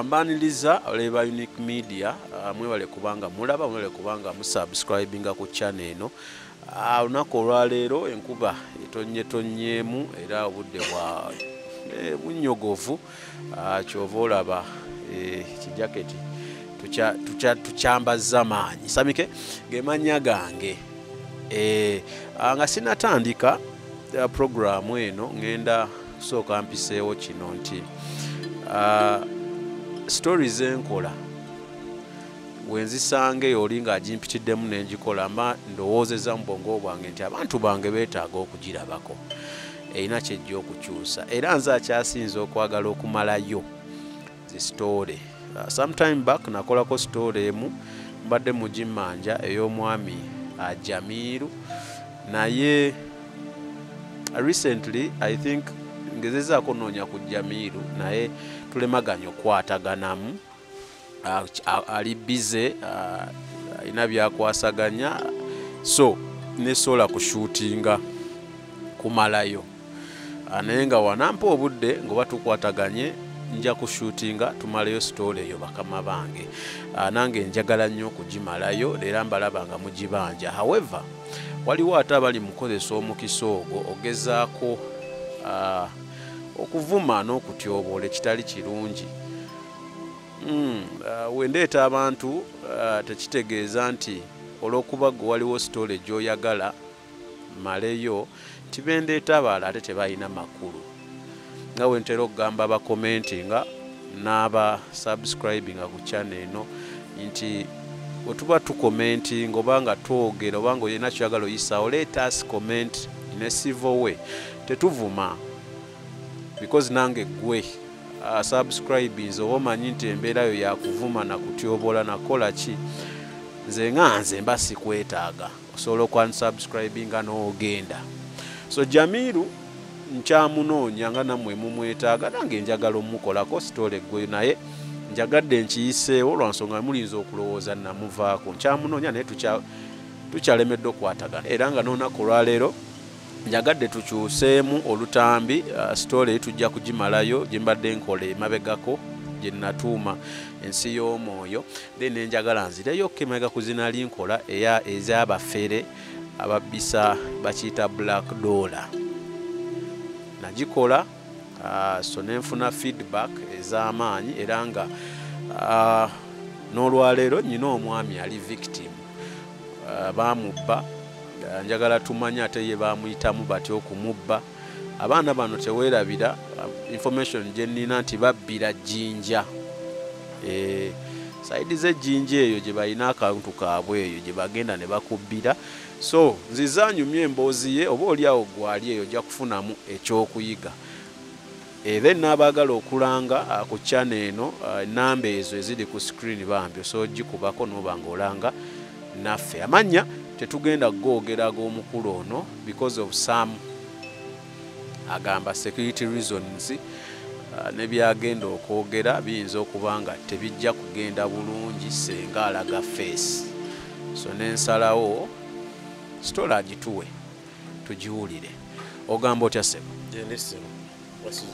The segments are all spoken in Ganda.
Mbaniriza oleba Unique Media mwebale kubanga mulaba mwebale kubanga musubscribinga ku channel eno. Olunaku olwaleero enkuba etonnyemu era obudde bwa bunyogovu kyova olaba kijaketi tukyambazza maanyi Samike gemanya gange nga sinatandika programu eno ngenda kusooka mpiseewo kino nti stories enkola wenzisange oli nga agimpitiddemu n'engikola mba ndowoozezza mu bwongo bwange nti abantu bange beetaaga okugirabako erina kyejja okukyusa era nze akyasinza okwagala okumalayo zi story. Sometime back nakolako story emu mbadde mugimanja ey'omwami Jamiru naye recently I think ngezezaako noonya ku Jamiru naye tulemaganya okwataganamu ali bize alina byakwasaganya so nesobola kushutinga kumalayo naye nga wanampa obudde ngoba tukwataganye nja kushutinga tumalayo story eyo bakama bange nange njagala nnyo okugimalayo era mbalaba nga mugibanja. However waliwo ate abali mukozesa omukisa ogwo ogezaako okuvuma n'okutyoboola ekitali kirungi. Wendeeta abantu tekitegeeza nti olw'okuba gwe waliwo story gy'oyagala maleyo tibendeeta abalala ate tebalina makulu nga wentera okugamba abakomentinga n'aba subscribinga ku channel eno nti otuba tukomentinga oba nga twogera oba nga olina kyoyagala oyisaawo let us comment in a civil way tetuvuma because nange gwe subscribers oba omanyi nti embeera yo yakuvuma nakutyoboola nakola ki nze nga nze mba sikwetaaga osobola okwansubscribinga n'ogenda. So Jamiru nkyamunoonya nga nammwe mumwetaaga nange njagala omukolako story gwe naye njagadde nkiyiseewo lwansonga mulinza okulowooza namuvaako nkyamunoonya naye tukyalemedde okwatagana era nga n'olunaku olwaleero njagadde tukyuseemu olutambi story tujja kugimalayo gye mbadde nkola emabegako gye natuuma ensi y'omwoyo then njagala nzireyo okemega kuzina linkola ez'Abafele ababbisa bakiyita Black Dollar nagikola so nenfuna feedback ez'amaanyi era nga n'olwaleero nyina omwami ali victim bamubba njagala tumanye ate ye bamuyitamu batya okumubba. Abaana bano teweerabira information gye nnina nti babbira jinja saidi z'ejjinja eyo gye balina akantu kaabwe eyo gye bagenda ne bakubbira so nzizaanyumya emboozi ye oba oli awo gwali eyo ojja kufunamu ekyokuyiga. Then n'abaagala okulanga ku channel eno namba ezo eziri ku screen bambi so gikubako n'oba ng'olanga naffe. Amannya tetugenda googera ag'omukulu ono because of some agamba security reasons ne byagenda okwogera biyinza okuba nga tebijja kugenda bulungi senga alaga face so nensalawo story agituwe tugiwulire. Ogamba otya Sebo?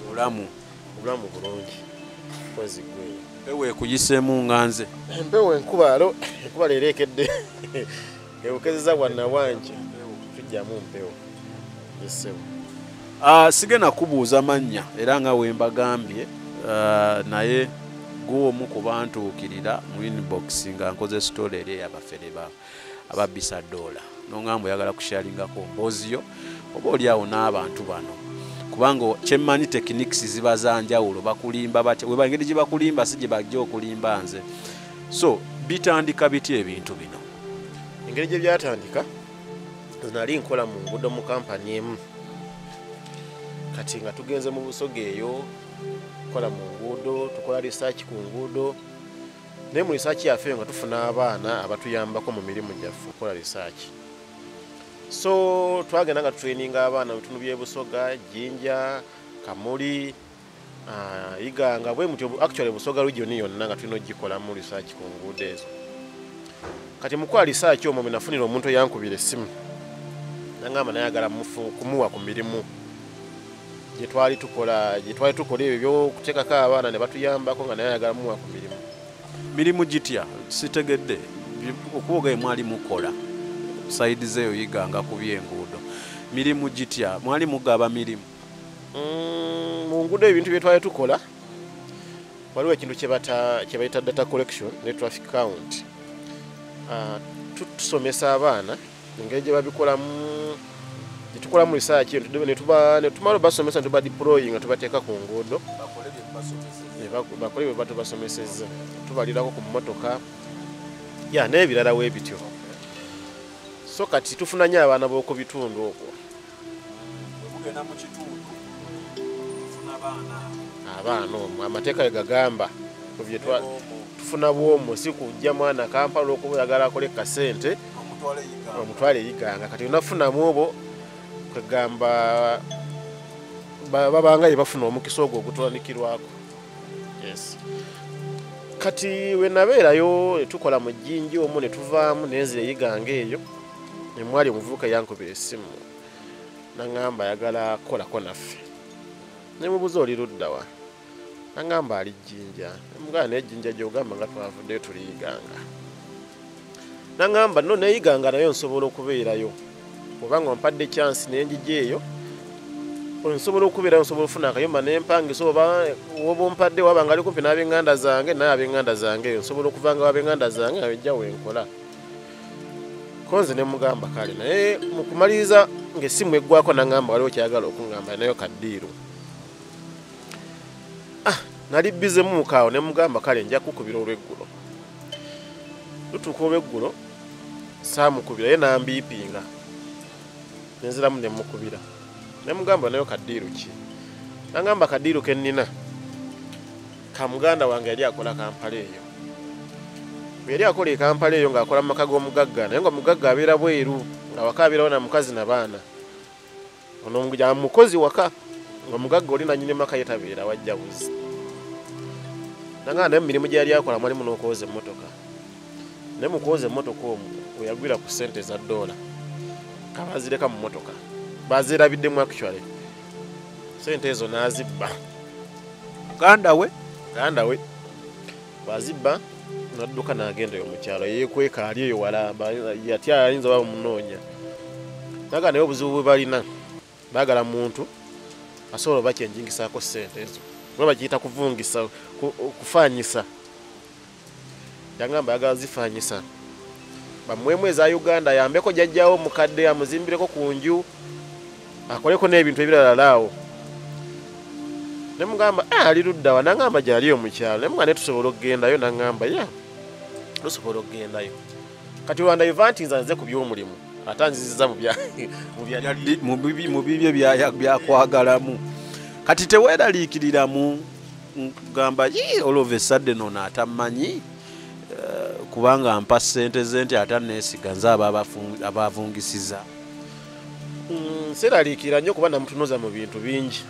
Obulamu bulungi kwezi gwe ewe kugiseemu nga nze empewo enkuba leero ekedde ewokezeza bwanna bwangi tujjamu mpewo Sebo. Sigenda kubuuza mannya era nga wembagambye naye gw'omu ku bantuukirira mu inbox nga nkoze story eri ey'Abafele ababbisa dola n'ongamba oyagala kushalingako mboozi yo oba oli awo n'abantu bano kubanga kyemmanyi techniques ziba za njawulo bakulimba batya weba engeri gye bakulimba si gye bajja okulimba nze so bitandika biti ebintu bino. Engeri gye byatandika nali nkola mu nguudo mu kampani emu kati nga tugenze mu Busoga eyo tukola mu nguudo tukola research ku nguudo naye mu research yaffe nga tufuna abaana abatuyambako mu mirimu gyaffe okukola research so twagenda nga tutraininga abaana mu bitundu by'e Busoga Jinja Kamuli Iganga bwe mutyo actually Busoga region yonna nga tulina ogikola mu research ku nguudo ezo. Kati mu kwa research omwo nafunira omuntu yankubira essimu nangamba nayagala kumuwa ku mirimu gye twali tukola ebyo okuteekako abaana ne batuyambako nga naye ayagala muwa ku mirimu gitya sitegedde okuwoga mwali mukola saidi zeyo yiganga ku byenguudo mirimu gitya mwali mugaba mirimu mu nguudo ebintu bye twali tukola waliwo ekintu kye bayita data collection ne traffic count tusomesa abaana engeri gye babikolamu tukolamu research ne tumala basomesa tuba deploying nga tubateeka ku nguudo bakole bye batubasomesezza tubalirako ku mmotoka n'ebirala weebityo so kati tufuna nnyo abaana b'oku bitundu okwo abaana omwo amateeka we gagamba tufuna bwomu si kujja mwana Kampala okuyagala akole kasente omutwale yiganga kati onafunamu obwo kagamba babanga ye bafuna omukisa ogwo ogutwanikirwako kati we nabeerayo tukola mu jinja omwo ne tuvaamu nenzira eyiganga eyo nemwali omuvubuka yankubira essimu naŋŋamba ayagala kukolako naffe nemubuuza oli luddawa naŋŋamba ali jinja nemugamba naye jinja gy'ogamba nga twavuddeyo tuliyiganga naŋŋamba no neyiganga nayo nsobola okubeerayo obanga ompadde chance nenjija eyo nsobola okubeerayo nsobola okufuna akayumba nempangisa oba ompadde wabanga ali kumpi n'ab'enganda zange naye ab'enganda zange eyo nsobola okuvanga wab'enganda zange nga bejja wenkola konze nemugamba kale naye mu kumaliriza ng'essimu eggwako naŋŋamba waliwo kyayagala okuŋŋamba nayo kaddiiru nali bizemu mukaawo nemugamba kale nja kukubira olw'eggulo lutuuka olw'eggulo saamukubira ye nambiipinga nenziramu nemukubira nemugamba nayo kaddiiru ki naŋŋamba kaddiiru ke nnina ka muganda wange yali akola Kampala eyo bwe yali akola Kampala eyo ng'akola mu maka g'omugagga naye nga omugagga abeera bweru nga waka abeerawo na mukazi n'abaana ono mukozi waka nga omugagga oli nannyini maka ye tabeera wajja buzi naŋŋamba naye mu mirimu gye yali akola mwalimu n'okwoza emmotoka naye mu kwoza emmotoka omwo we yagwira ku ssente za $1 kabazireka mu mmotoka bazirabiddemu actually sente ezo n'azibba ganda we bazibba nadduka n'agenda eyo mu kyalo yeekweka ali eyo walamba yatya ayinza baba munoonya naga naye obuzibu bwe balina baagala muntu asobola bakyenjingisaako ssente ezo bwe bakiyita kuvungisa kufaanyisa yangamba ayagala zifaanyisa bamuwemu eza Uganda yambeko jjajjawo mukadde amuzimbireko ku nju akoleko n'ebintu ebirala awo nemugamba ali luddawa naŋŋamba gyali omukyalo nemuga ne tusobola okugendayo naŋŋamba tusobola okugendayo kati wandaiva nti nze ku by'omulimu ate anziziza mu bibye byakwagalamu kati teweeraliikiriramu gamba olove sadde nono atamanyi kubanga mpa ssente ze nti ate neesiga nze abavungisiza seraliikirira nnyo kuba namutunuza mu bintu bingi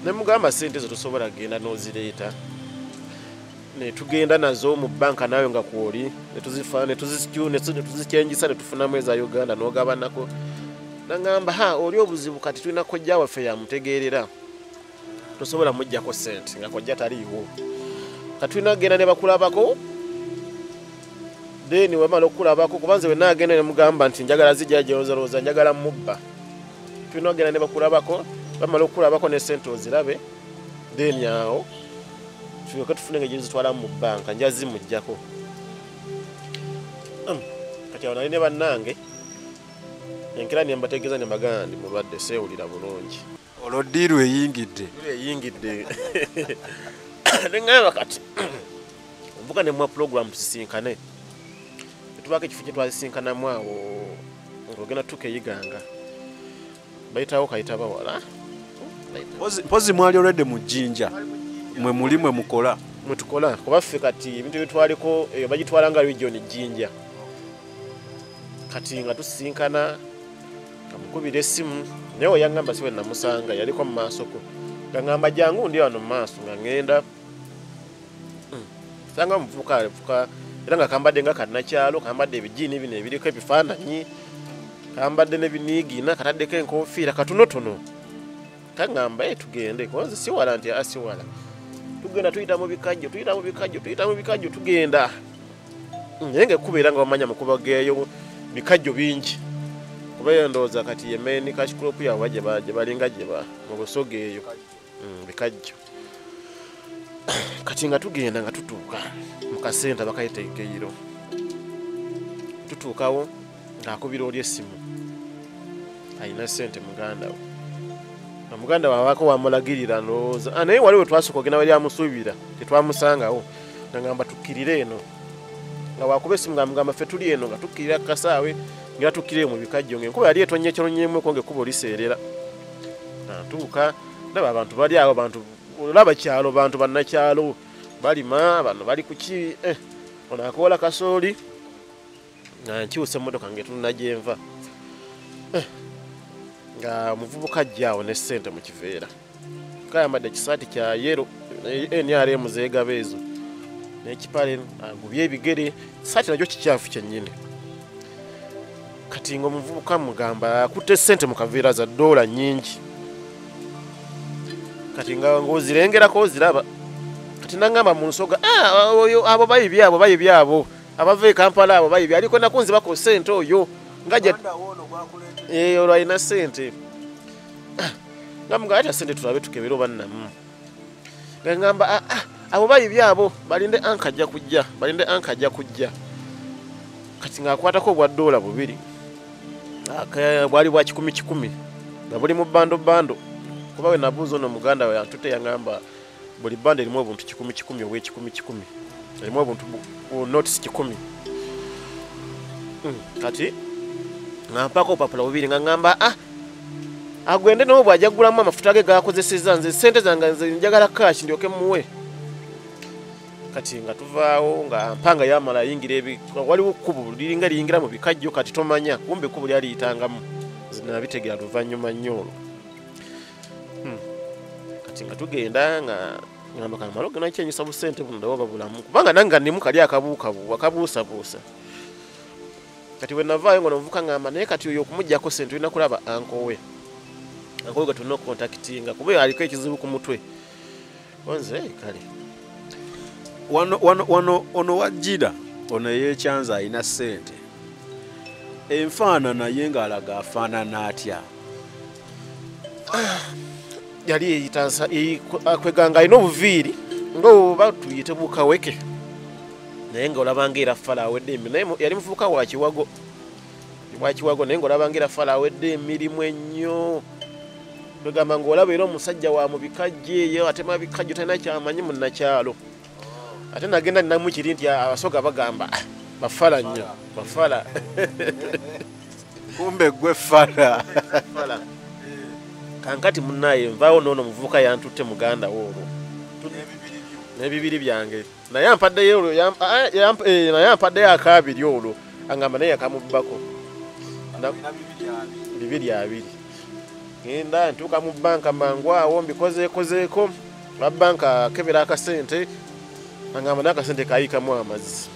nemugamba ssente ezo tosobola kgenda n'ozireeta netugenda nazo mu banka nayo nga kwoli netuzikyenjisa netufunamu eza Uganda n'ogabanako naŋŋamba oli obuzibu kati tulina kojja waffe yamutegeerera tosobola mujjako ssente nga kojja taliiwo kati tulina kgenda ne bakulabako then wamala okukulabako kubanze we naagenda nemugamba nti njagala zijja gyozalooza njagala mubba tulina okgenda ne bakulabako bamala okukulabako ne ssente ozirabe then awo tulyoke tufune engeri zitwala mu banka nja zimujjako kati awo nali ne bannange enkera nembategeeza ne mbagamba ndi mulwadde seewulira bulungi olwo ddiiru eyingidde neŋŋamba kati omuvuga ne muwa program tusisinkane netubaako ekifo kye twasisinkanamu awo ng'ogenda tukeyiganga bayitawo kayita bawala mpozi mwali olwedde mu jjinja mwe muli mwe mukola mwetukola kuba ffe kati ebintu byetwaliko eyo bagitwala nga region jinja kati nga tusisinkana kamukubira essimu naye oyaŋŋamba siwe namusanga yaliko mu maasoko gaŋŋamba jangu ndi wano mu maaso nga ŋŋenda sanga omuvubuka alefuka era nga kambadde nga kannakyalo kambadde ebijiini bino ebiriko ebifaananyi kambadde n'ebiniigiina kataddeko enkofiira katonotono kangamba tugende koze siwala nti asiwala tugenda tuyita mu bikajjo tugenda nenge kubeera nga bamanya mukuba geeyo bikajjo bingi kuba ndowooza kati yemeni kashikulopu yawe gye balinga mu busoga eyo bikajjo kati nga tugenda nga tutuuka mu kasenta bakayita Egeiro tutuukawo ng'akubira oli essimu alina ssente muganda we muganda waawako wamulagirira ndowooza naye waliwo twasooka ogenda wali amusuubira tetwamusangawo ngamba tukkirire eno nga wakuba essimu ng'amugamba ffe tuli eno nga tukkirira kasaawe nga tukkirire mu bikajjo ng'enkuba yali etonnya ekyolonyeemweko ng'ekkuba oliseerera ntuuka ndaba abantu bali awo bantu olaba kyalo bantu bannakyalo balima bano bali ku ki ono akoola kasooli nga nkyusa emmotoka ng'etunula gyenva nga muvubuka ajjaawo ne ssente mu kiveera kayambadde ekisaati kya yero NRM zeegaba ezo n'ekipale agubye ebigere saati nakyo kikyafu kyennyini kati ng'omuvubuka mugamba akutte ssente mu kaveera za $1 nnyingi kati nga ng'ozirengerako oziraba kati nangamba mu nsoga abo bayibyabo abava e Kampala abo bayibya aliko nakunzibako ssente oyo ngajja olwo alina ssente ngamuga ata ssente tulabe tukebera obannamu ngamba abo bayibyabo balinde ankajja kujja kati ng'akwatako obwa $2 bwali bwa 10 nga buli mu bando kuba we nabuuza ono muganda we antute yangamba buli bando erimu obuntu 10 obwe 10 erimu obuntu notice 10 kati ngampako opapula bubiri nga ngamba agwende n'obwo bw'ajagulamu amafuta ge gakozesezza nze ssente zange nze njagala kashi ndyoke muwe kati nga tuvaawo nga mpanga yamala ayingira waliwo kkubo liringa liyingira mu bikajjo kati tomanya kumbe kkubo lyali yitangamu zinabitegera luvannyuma nnyo olwo kati nga tugenda nga ngamba kamala ogenda kyenyisa busente buno ndawo babulamu kubanga nange ndimu kali akabuusabuusa kati we navaayo nga nomuvuka ngamba naye kati oyo okumuggyako ssente olina kulaba ankowe nga tulina okukontakitinga kuba aliko ekizibu ku mutwe onze kale ono wajjira ono yeekyanza alina ssente enfaanana ye ng'alaga afaanana atya yali eyitansa kweganga alina obuviiri ngaoba tuyite bukaweke naye ng'olabanga era fala awedde naye yali muvubuka wakiwago naye ng'olabanga era fala awedde emirimu ennyo kwegamba ng'olaba era omusajja wa mu bikajjo eyo atema bikajjo talina kyamanyi munnakyalo ate nagenda ninamu kiri nti abasoga bagamba bafala nnyo bafala kumbe gwe fala kankati munnaye nvaawo noono muvubuka yantutte muganda wo olwo n'ebibiri byange naye ampaddeyo akaabiri olwo angamba naye akamubbako 220 genda ntuuka mu bbanka mangu awo mbikozeeko banka kebera akasente angamba n'akasente kayiikamu amazzi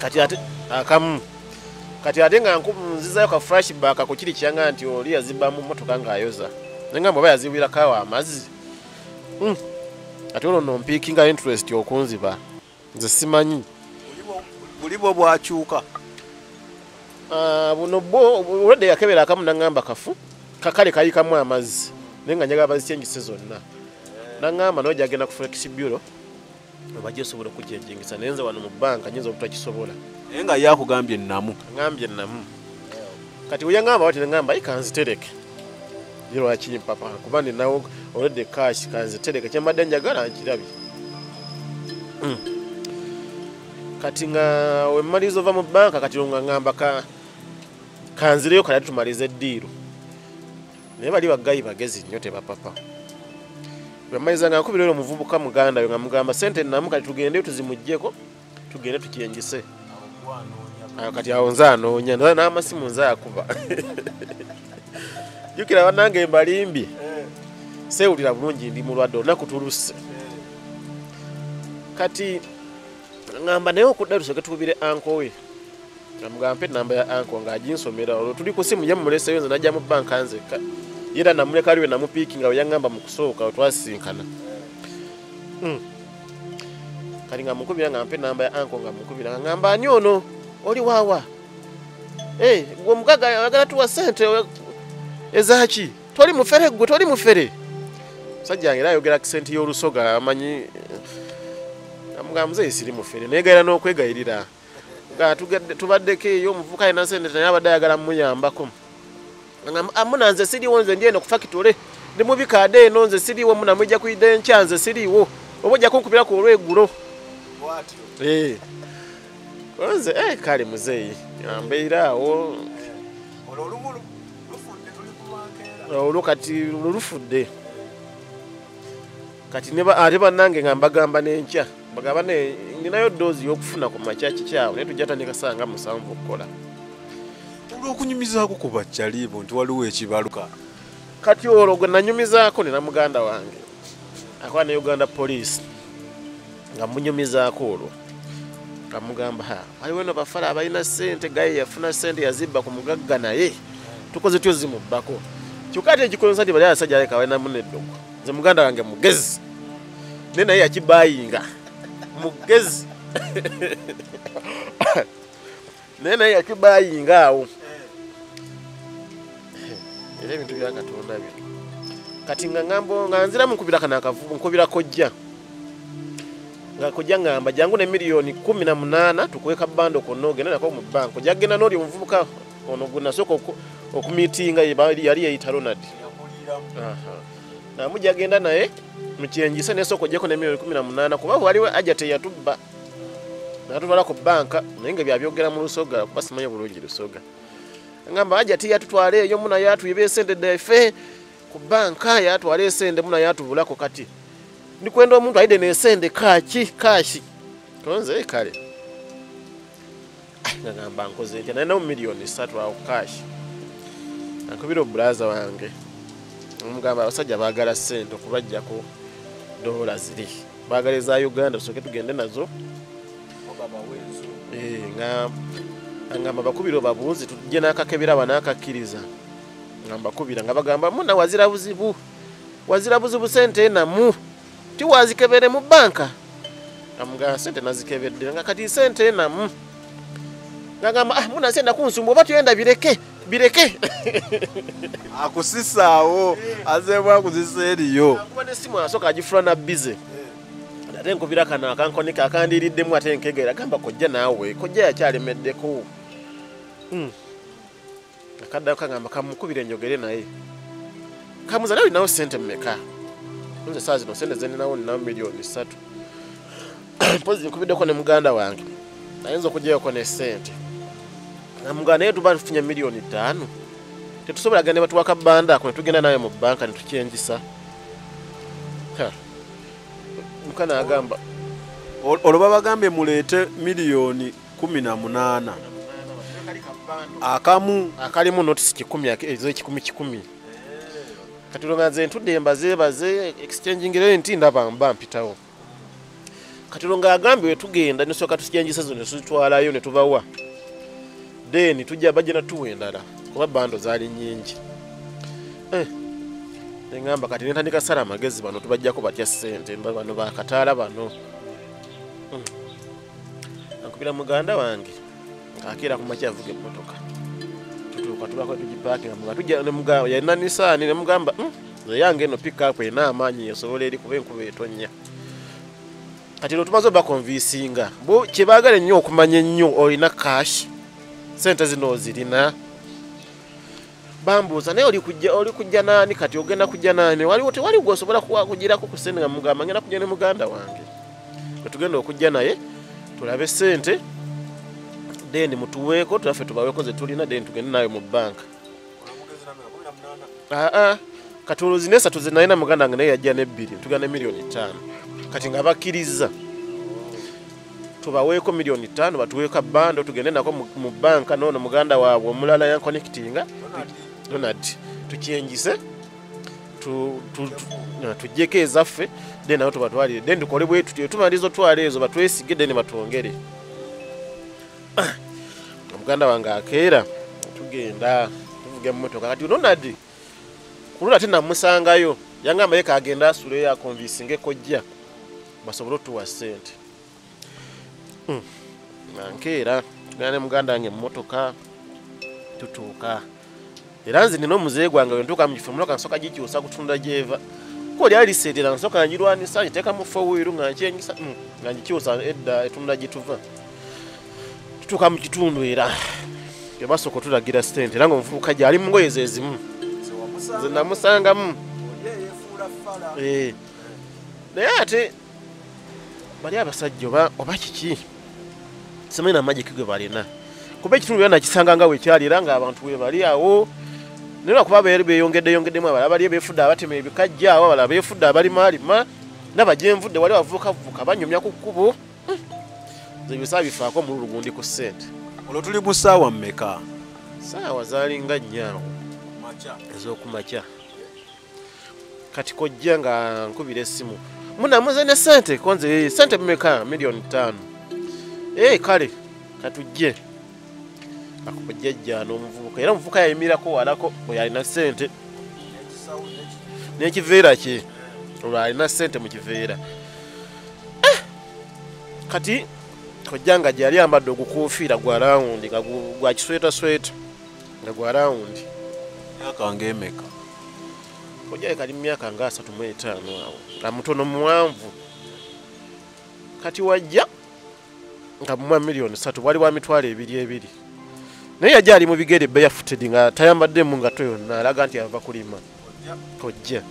kati ate akamu kati ate nga nzizayo ka flashback ku kiri kyanga nti oli yazibbamu mmotoka ng'ayoza nengamba oba yazibwirako awo amazzi ate olwo nompiikinga interest okunziba nze simanyi buli bwo bwakyuka buno bwo olwedde yakebera akamu nangamba kafu kakale kayiikamu amazzi naye nga njagala bazikyengise zonna nangamba noja agenda ku flex bureau obajja osobola okujjenjingisa naye nze wano mu bbanka nyinza obutakisobola naye nga yakugambye ennamu ngambye ennamu kati weyangamba wati nengamba kanzitereke lwaki papa kuba ninawo olwedde kashi kanzitereke kyembadde njagala nkirabye kati nga wemmaliza ova mu bbanka kati nga ngamba kanzireyo kala tumalize eddiiro naye bali bagayi bagezi nnyo tebapapa wemmaliza nga nkubira olwo omuvubuka muganda we nga mugamba sente ennamu kati tugendeyo tuzimuggyeko tugende tukyenjise kati awo nze anoonya n'amasimu nze akuba jukira bannange mbalimbye seewulira bulungi ndi mulwadde olunaku tuluse kati ngamba naye okudda tusooke tukubire anko we nga mugamba mpe ennamba ya anko ng'aginsomera olwo tuli ku simu ye mumuleseyo nze najja mu bbanka nzekka Era namuleka aliwe namupiikinga we yangamba mu kusooka twasinkana. Kali nga mukubira nga mpe namba ya anko nga mukubira ngamba ani ono oli wawa. Gwe mugaga ayagala tuwa sente ezaki toli mufere gwe toli mufere. Sajja yange ayogera kisenti y'olusoga amanyi amugamba muzeyi siri mufere negayira n'okwegayirira nga tubaddeko eyo omuvubuka alina sente naye abadde ayagala muyambako. Amuna nze siriwo nze ndi eno ku factory ndi mu bikaade eno nze siriwo muna mwijja kuyida enkya nze siriwo oba ojja kunkubira ku olw'eggulo. Nze kale muzeyi ambeera awo olwo kati lufudde kati ate bannange nga mbagamba n'enkya bagamba ninayo doozi y'okufuna ku makya kikyawo naye tujja tandika sanga 7 okukola. Olw'okunyumizaako ku bakyalibo nti waliwo ekibaluka. Kati olwo gwe nanyumizaako nina muganda wange akola ne Uganda Police nga munyumizaako olwo nga mugamba waliwo eno bafala abalina ssente gaye yafuna ssente yazibba ku mugagga naye tukoze tyo zimubbako kyokka ate ekikolonsa nti bali abasajja aleka balina muneddogo nze muganda wange mugezi naye naye yakibayinga mugezi naye yakibayinga awo. Era ebintu bya Katonda bino kati nga ngambo nga nzira mukubira kana akavubu nkubira kojja nga kojja ngamba jangu ne milioni 18 tukweka bando konoge nako mu banko jagenda noli omuvubuka ono guna soko okumitinga yali yayita Ronald. Na mujja agenda naye mukyenjisa ne soko jeko ne milioni 18 kuba waliwe ajate yatubba natubala ku banka naye nga byabyogera mu lusoga kuba simanyi bulungi lusoga. Ngamba ajate yatutwale eyo muna yatu yebesende defe ku banka yatwale sende muna yatubulako kati ndikwenda omuntu aide nesende kashi konze kale ngamba nkoze nti na milioni 3 awo kashi akubira brother wange ngamba abasajja bagala sente okubajjako dola ziri bagala za Uganda soke tugende nazo obaba wenzo ngamba bakubira babunzi tujje nakakebera banakakkiriza ngamba kubira nga bagamba muna wazira buzibu sente namu ti wazikebere mu banka amugamba sente nazikebedde nga kati sente namu ngamba muna senda kunsumba oba tuyenda bireke akusisaawo azebwa kuzisa eriyo kuba ne simu asoka agifula na bize ate nkubira kana akankonika akandiriddemu ate nkegera gamba kojja naawe kojja yakyalemeddeko akadda kangamba kamukubira enjogere naye kamuza nawe nawe sente mmeka nze saa zino sente zeninawo ninawo milioni 3 pozi nkubiddeko ne muganda wange ayinza okuggyako ne sente namuganda naye tuba tufunye milioni 5 tetusobola gende batuwaka banda ako ne tugenda nawe mu banka ne tukyenjisa mukana agamba olwo bagambye muleete milioni 18 akamu akalimu notice 10 ezo 10 kati longanze ntudde baze exchanging rate ndaba mpitawo kati longa agambye we tugenda nesoka tusijanjisa zo ne tutwalayo ne tubawa then tujja bajja na tuwendala kuba bando zali nyingi ngamba kati netandika sala amagezi bano tubajjako batya sente bano bakataala bano akubira muganda wange akira ku machi avuge motoka tutuka tubako tujipake nga tujja ne mugamba yalina Nissan ne mugamba yange no pick up ena amanyi yasobola eri kuba enkuba etonnya kati lo tumazo ba convincinga bo kibagale nnyo okumanya nnyo olina cash sente zino zirina bambuza naye oli kujja nani kati ogenda kujja nani wali gwosobola kugirako ku sente nga mugamba ngenda kujja ne muganda wange tugenda okujja naye tulabe sente then mutuweeko tuffe tubaweko ze tulina then tugende nayo mu banka katolo zinesa tuzinayina muganda wange naye yajja ne 2 tugenda milioni 5 kati nga bakkiriza tubaweeko milioni 5 batuweeka bando tugende nako mu banka nono muganda waabwe omulala yanconnectinga Ronald tukyenjise tujjeko ezaffe then nayo tubatwalire then tukole bwe tutyo tumalizo twale ezo batwesige then batwongere muganda wange akeera tugenda tuvuge mu motoka kati Ronald olula ate namusangayo yangamba yeka agenda asuleyo akonvisinge kojja basobole otuwa ssente nankeera tugenda ne muganda wange emmotoka tutuuka era nze nina omuzeeyi gwange wentuuka mu kifo muloka nsooka gikyusa kutunda gyeva ko lyali liseetera nsooka ngirwanisa ngiteeka mu fowiiru nga nkyenyisa nga ngikyusa edda etunda gituva tutuuka mu kitundu era tebasooka otulagira ssente era ngaomuvubuka gyali mu ngoye ze zimu nze namusangamu naye ate bali abasajja oba kiki simanyi namagiki gwe balina kuba ekitundu byonna nakisanga nga wekyali era ng'abantu we bali awo naye lwakuba beyongeddeemu abalala bali beefudde abatema ebikajja awo abalala beefudde abalimaalima n'abajenvudde wali bavuukavuuka banyumya ku kkubo nze bisaa bifaako omululu gundi ku ssente olwo tuli mu ssaawa mmeka saawa zaalinga nnyo ez'okumakya kati kojja nga nkubira essimu munamuze ne ssente konze ssente mmeka miliyoni 5 kale katujje akujjajja n'omuvubuka era omuvubuka yayimirako walako bwe yalina ssente n'ekiveera kye olwo alina ssente mu kiveera kati kojja nga gyali ambadde ogukuufiira gwa rawundi nga gwa kiswetasweta nga gwa rawundi myaka ng'emeka kojja kali mu myaka nga 35 awo nga mutono muwanvu kati wajja nga mumwa miliyoni 3 wali wa mitwalo 2 naye yajja ali mu bigere barefooted nga tayambaddemu ngato yonna alaga nti ava kulima kojja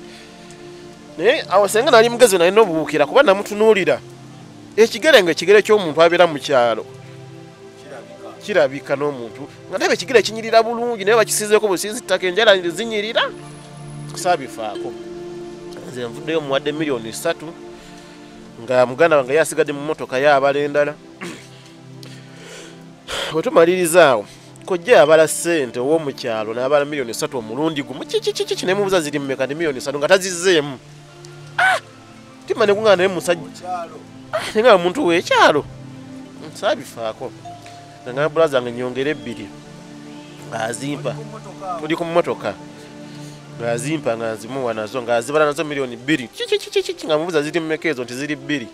naye awo senga nali mugezi nalina obubuukira kuba namutunuulira ekigere ngaekigere ky'omuntu abeera mu kyalo kirabika n'omuntu nga ndaba ekigere ekinyirira bulungi naye bakisizeeko businzi ttaka enjala zinyirira kusaabifaako nze nvuddeyo muwadde miliyoni 3 nga muganda wange yasigadde mu mmotoka yaabala endala bwe tumaliriza awo kojja yabala ssente ow'omukyalo n'abala miliyoni 3 omulundi gumu kiki nemubuuza ziri mmeka ndi miliyoni 3 nga tazizzeemu tima ne kuŋŋana naye musajja nga omuntu w'ekyalo nsaabifaako nga nga bulaza zange nyongere 2 ng'azimpa tuli ku mmotoka ng'azimpa nga nzimuwa nazo ng'azibala nazo miliyoni 2 kiki nga mubuuza ziri mmeka ezo nti ziri 2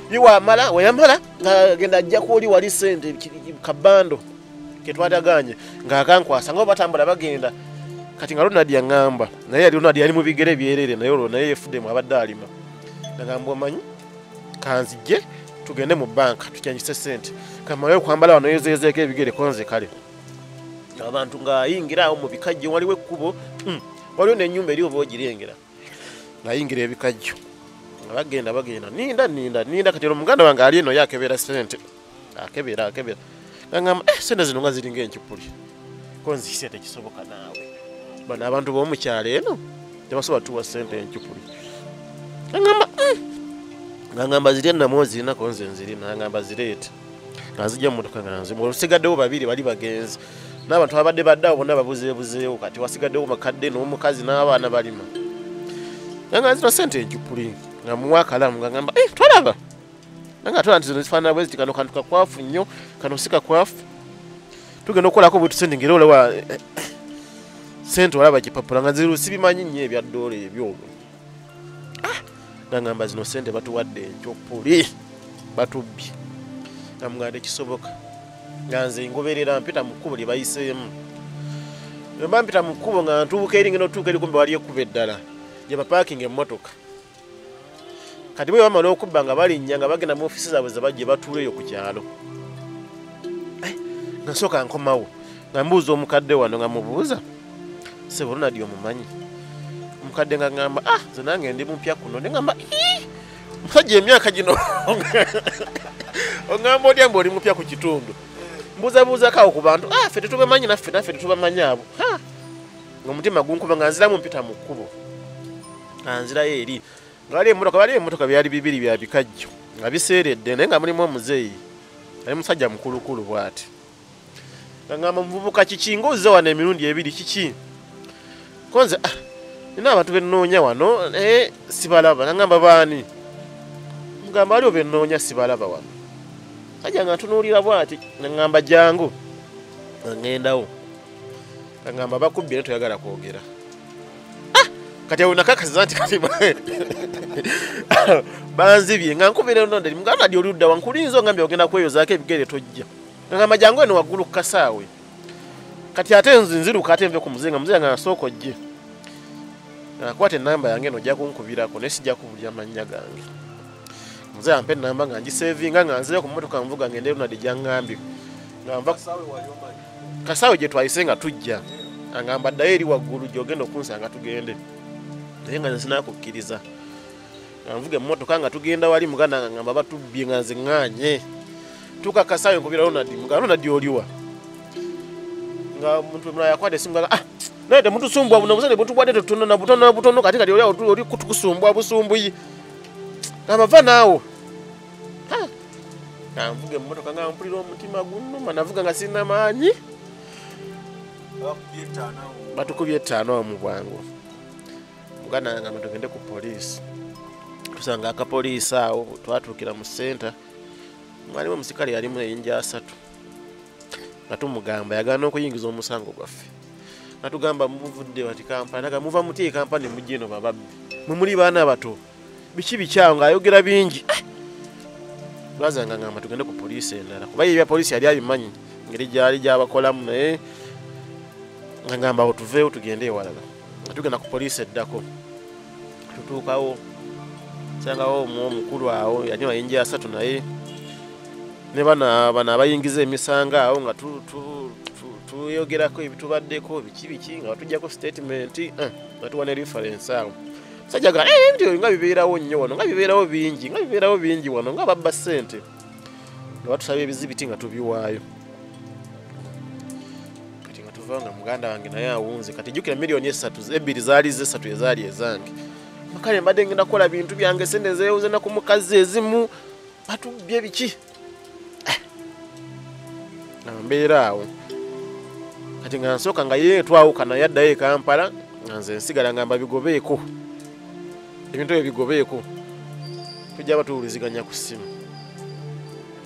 Iwamala wayamala ngagenda ajja kuoli wali ssente kabando ketwataganye ng'akankwasa nga batambula bagenda kati nga Ronald yaŋŋamba naye yali Ronald yali mu bigere byerere naye olwo naye yefudde mu abadde alima ngagamba omanyi kanzijje tugende mu banka tukyanyise ssente kamalayo kwambala wano yezeezeeko ebigere konze kale abantu ng'ayingira awo mu bikajjo waliwo ekkubo waliwo n'ennyumba eri oba ogirengera ng'ayingira ebikajjo bagenda ninda kati omuganda wange ali eno yakebera ssente akebera ngamba ssente zino nga ziringa enkipuli konzise tekisoboka naawe bano abantu b'omukyalo eno tebasobola tuwa ssente enkipuli ngamba ziri ennamu zirina konze nzirina ngamba zireete nga zijja mmotoka nga nzimu olusigaddewo 2 bali bagenzi n'abantu abadde baddeawo bonna babuzeebuzeewo kati wasigaddewo makadde n'omukazi n'abaana balima nga zino ssente enkipuli nga muwa kalamu nga ngamba twalaba nga tola nti zino zifaanana bwe ziti kano kantu kakwafu nnyo kano si kakwafu tugenda okukolako bwe tusente ngeri olawa ssente olaba kipapula nga ziru sibimanyi nnyo ebya ddoola ebyo nga ngamba zino ssente batuwadde enkyopuli batubbye nga muganda ekisoboka nga nze ngoberera mpita mu kkubo lye bayiseemu mba mpita mu kkubo nga ntuuka eri ngeno otuuka eri kumbe wali ekkubo eddala gye bapaakinga emmotoka kati bwe bamala okubba nga balinnya nga bagenda mu ofiisi zaabwe ze bajje batuula eyo ku kyalo nga nsooka nkomawo nga mbuuza omukadde wano nga mubuuza sebo Ronald omumanyi omukadde nga ngamba ze nange ndi mupya kuno ne ngamba musajja emyaka gino ongamba olya mba oli mupya ku kitundu mbuuzabuuzako awo ku bantu ffe tetubamanyi naffe tetubamanyi abo ng'omutima gunkuba nga nziramu mpita mu kkubo nga nzirayo eri bali emmotoka byali 2 bya bikajjo nga biseeredde naye nga mulimu omuzeeyi ali musajja mukulukulu bw'ati nga ngamba muvubuka kiki ng'ozze wano emirundi 2 kiki konze nina abantu bennoonya wano naye sibalaba nangamba baani mugamba waliwo bennoonya sibalaba wano sajja nga ntunuulira bw'ati nangamba jangu nga ngendawo ngamba bakubbye toyagala kwogera kati awo nakakaza nti kati banzibye nga nkubira nonde muganda ndi oludda wankulinzo ngambye ogenda kweyozaako ebigere tojja ngamba jangu eno waggulu ku kasaawe kati ate nziruka ate nve ku muzenga nga nasooka ojje nakwata enamba yange nojja kunkubirako naye sijja kubulya amannya gange muze ampe enamba nga ngisevinga nga nzire ku mmotoka nvuga ngende lunadi gyangambye ngamba kasaawe gye twayise nga tujja angamba ddayo eri waggulu gyogenda okunsanga tugende naye nga sinakukkiriza nvuga emmotoka nga tugenda wali muganda ngamba batubbye nga nziŋŋaanye tuka kasaawe nkubira lunadi oliwa nga muntu mulala yakwata esimu nga naye temutusumbwa buno busene butubwadde tutono na butono kati kati oli kutukusumbwa busumbuyi ngamba naawo nvuga emmotoka nga mpulira omutima gunnuma navuga nga sirina maanyi batukubye 5 mu bwangu muganda nga tugende ku poliisi tusanga akapoliisi awo twatuukira mu senta mwalimu omusikale yalimu eyinja 3 nga tumugamba yagana okuyingiza omusango gwaffe natugamba muvudde wati Kampala naga muva muti Kampala mujje eno bababbi muli baana bato biki bikyawo ng'ayogera bingi lwazanga ngamba tugende ku poliisi endala kuba ye poliisi yali abimanyi ngeri gyali gyabakolamu naye nga ngamba awo tuveewo tugende ewalala tugenda ku poliisi eddako tutuukawo sangawo omukulu awo yali ayinja 3 naye ne bana abayingiza emisanga awo nga tuyogerako ebitubaddeko biki nga tujjako statement nga tuwa ne reference awo sajjaga ebintu nga bibeerawo nnyo wano nga bibeerawo bingi wano nga babba ssente nga batusaba ebizibiti nga tubiwaayo kati nga tuvaawo nga muganda wange naye awunze kati jjukira miliyoni 2 zaali ezaali ezange makale mbadde ngenda kukola bintu byange sente zeewuze na ku mukazi ezimu batubbye biki mbeera awo kati nga nsooka nga ye twawukana yaddayo e Kampala nga nze nsigala ngamba bigobeeko ebintu ebyo bigobeeko tujja batuwuliziganya ku ssimu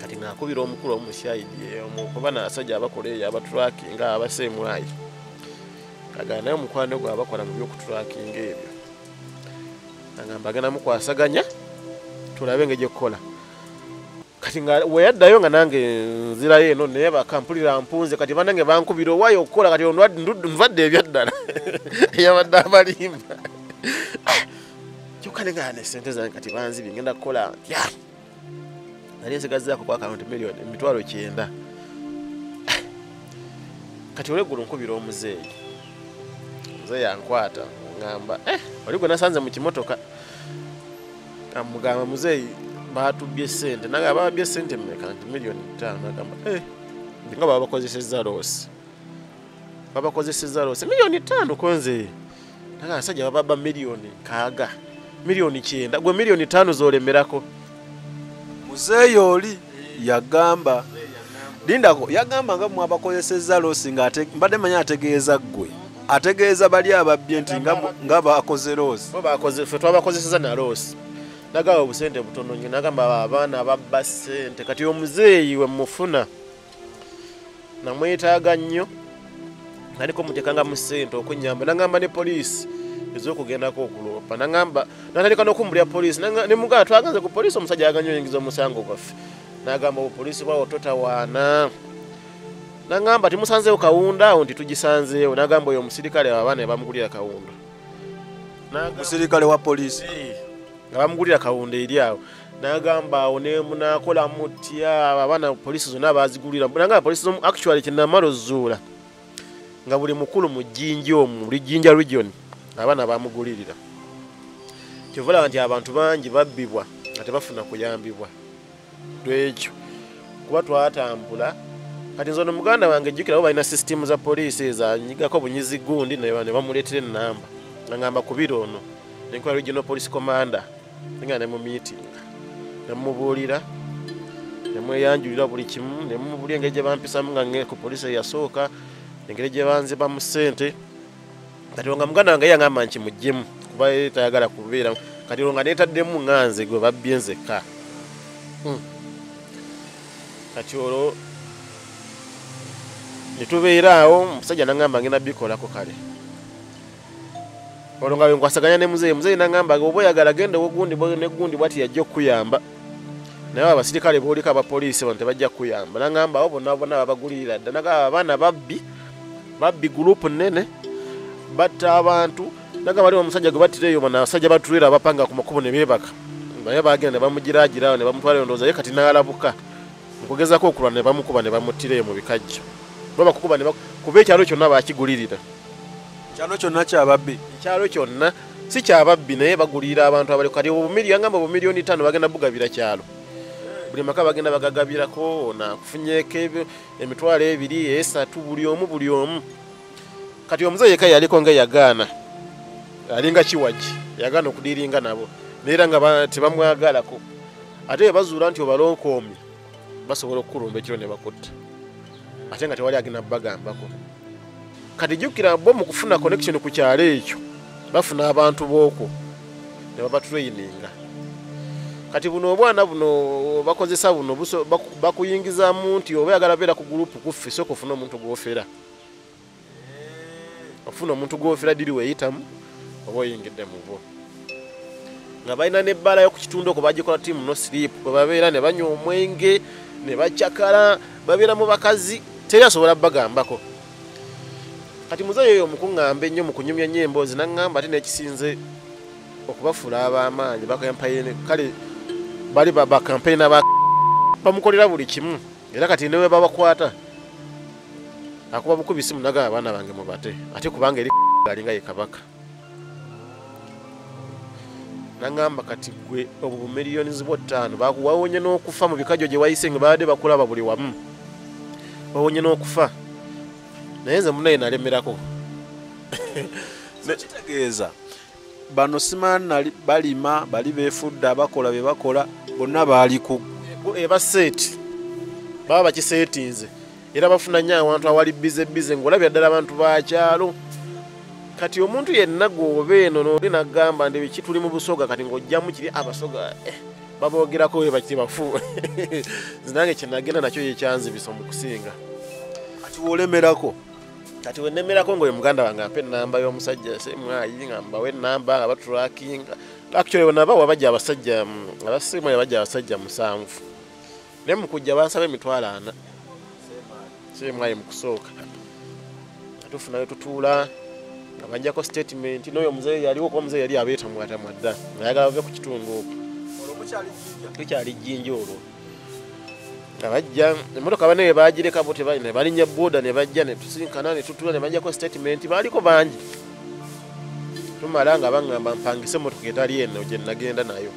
kati ng'akubira omukulu omusyayidi kuba n'abasajja abakola eyo abatulakinga abaseemwayi kagana naye omukwano gwe abakola mu byokutulakinga ebyo agamba agenda mukwasaganya tulabe engeri gyekukola kati nga weyaddayo nga nange nzirayo eno naye bakampulira mpunze kati banange bankubira owaayo okukola kati nvadde ebyaddala eyabadde abalimba kyokka nenga nesente zange kati banzibye ngenda kukola ntya nali nsigazaako ku akawunti miliyoni 900 kati olweggulo nkubira omuzeeyi muzeeyi yankwata ngamba oli gwe nasanze mu kimotoka amugamba muzeeyi batubbye ssente naga babbye ssente mmeka nti miliyoni 5 nagamba nga babakozesezza loosi miliyoni 5 konze naga asajja bababba miliyoni 6 miliyoni 9 gwe miliyoni 5 zolemerako muzeeyi oli yagamba lindako yagamba nga mwabakozesezza loosi nga mbadde manya ategeeza ggwe ategeeza bali ababbye nti nga bakoze loosi ffe twabakozesezza na loosi nagawa obusente butono nnyo nagamba abaana ababba ssente kati omuzeeyi we mufuna namwetaaga nnyo naliko mutekanga mu ssente okunyamba nagamba ne poliisi ez'okugendako okuloopa nagamba natandika n'okumbulya poliisi ne muganda twaganze ku poliisi omusajja yaganya oyingiza omusango gwaffe nagamba obupoliisi bwawo totawaana nagamba timusanzeewo kawunda awo nti tugisanzeewo nagamba oyo omusirikale abaana bamugulira kawunda musirikale wa poliisi nga bamugulira kawunda eri awo nagamba awo nemunakola mutya abaana poliisi zonna bazigulira nagamba poliisi actually kinamala ozuula nga buli mukulu mu jinja omwo jinja region abaana bamugulirira kyovula nti abantu bangi babbibwa nga tebafuna kuyambibwa lwekyo kuba twatambula kati nze ono muganda wange jjukirawo balina sisitimu za poliisi ezanyigako bunyizi gundi ne bamuleetera ennamba nagamba kubira ono nenkola regional police commander nga ne mu meeting nemubuulira nemweyanjulira buli kimu nemubulya engeri gye bampisamu nga ng'e ku poliisi eyasooka engeri gye banziba mu ssente kati nga muganda wange yangamba nti muggyemu kuba tayagala kubeera kati nga neetaddemu nganze gwe babbye nzekka kati olwo Nitubeeraawo omusajja n'angamba ngenda bikolako kale. Olwo nga nkwasaganya ne muzeeyi n'angamba oba oyagala genda ogundi ne gundi bwati yajja okuyamba. Naye abasirikale booliko abapoliisi bano tebajja kuyamba. N'angamba abo bonna babagulirira dda. N'agamba abaana babbi gurupu nnene batta abantu. N'agamba waliwo omusajja gwe battireeyo bano abasajja batulira abapanga ku makubo ne beebaka. Naye bagenda ne bamugiraagirawo ne bamutwala ndowooza ye kati n'alabuka. Nkugezako okulwa ne bamukuba ne bamuttireeyo mu bikajjo. Baba kukuba ne kuba ekyalo kyonna baakigulirira. Kyalo kyonna kyababbi. Ekyalo kyonna si kyababbi naye bagulirira abantu abali kati ngamba obumiliyoni 5 bagenda bugabira kyalo. Buli maka bagenda bagagabirako nakufunyeeko emitwalo 2, 3 buli omu. Kati omuzeeyi yekka yaliko nga yagaana. Alinga kiwaji yagaana okudiringa nabo. Neera nga tebamwagalako. Ate bazuula nti obalonkoomye basobola okukulumba ekiro ne bakutta. Ate nga tewali agenda bagambako. Kati jjukira bo mu kufuna connection ku kyalo ekyo bafuna abantu booko ne babatraininga. Kati buno obwana buno bakozesa buno bakuyingizamu nti oba yagala beera ku gurupu kuffe soko ofuna omuntu gw'ofera. Ofuna omuntu gw'ofera diri weeyitamu oba oyingidde mu bo. Nga balina n'ebbala y'oku kitundu okwo bagikola team no sleep bwe babeera ne banywa omwenge ne bakyakala babeera mu bakazi teri asobola bagambako. Kati muzeeyi oyo omukuŋŋambe ennyo mu kunyumya nnyo emboozi n'aŋŋamba ate n'ekisinze okubafuula ab'amaanyi bakampayini kale bali bakampayina bamukolera buli kimu era kati newe babakwata akuba bukubi simu nagamba abaana bange mubate ate kubanga eri alinga ye kabaka. N'aŋŋamba kati gwe obwo miliyoni 5 bakuwawonye n'okufa mu bikajjo gye wayise nga baadde bakulaba buli wamu wawonye n'okufa naye nze munaye nalemerako. Kitegeeza bano simaana balima bali beefudde abakola be bakola bonna baali ku ebaseeti baba bakiseetinze era bafuna nnyo awantu awali bize ng'olabira ddala abantu bakyalo. Kati omuntu yenna gwoba eno n'oli n'agamba ndi biki tuli mu busoga kati ng'ojjamu kiri abasoga baboogerako we bakiri bafu. Zinange kye nagenda nakyo yekyanzibisa mu kusinga. Kati wolemerako. Kati wennemerako ng'oyo muganda wange ampe ennamba y'omusajja semwayi ngamba we ennamba abatulakinga. Actually bonna wabajja abasajja abasemwayi bajja abasajja 7. Naye mu kujja bansaba emitwalo 4. Semwayi mu kusooka. Tufunayo tutuula nga banjako statement n'oyo omuzeeyi yaliwo kuba omuzeeyi yali abeeta mwadda ayagala bave ku kitundu okwo. Tukyali jinja olwo. Nga bajja emmotoka bane we baagireka bo ne balinnya booda ne bajja ne tusinkana ne tutuula ne banjako statement baaliko bangi. Tumala nga baŋŋamba mpangise emmotoka etali eno gye nagenda nayo.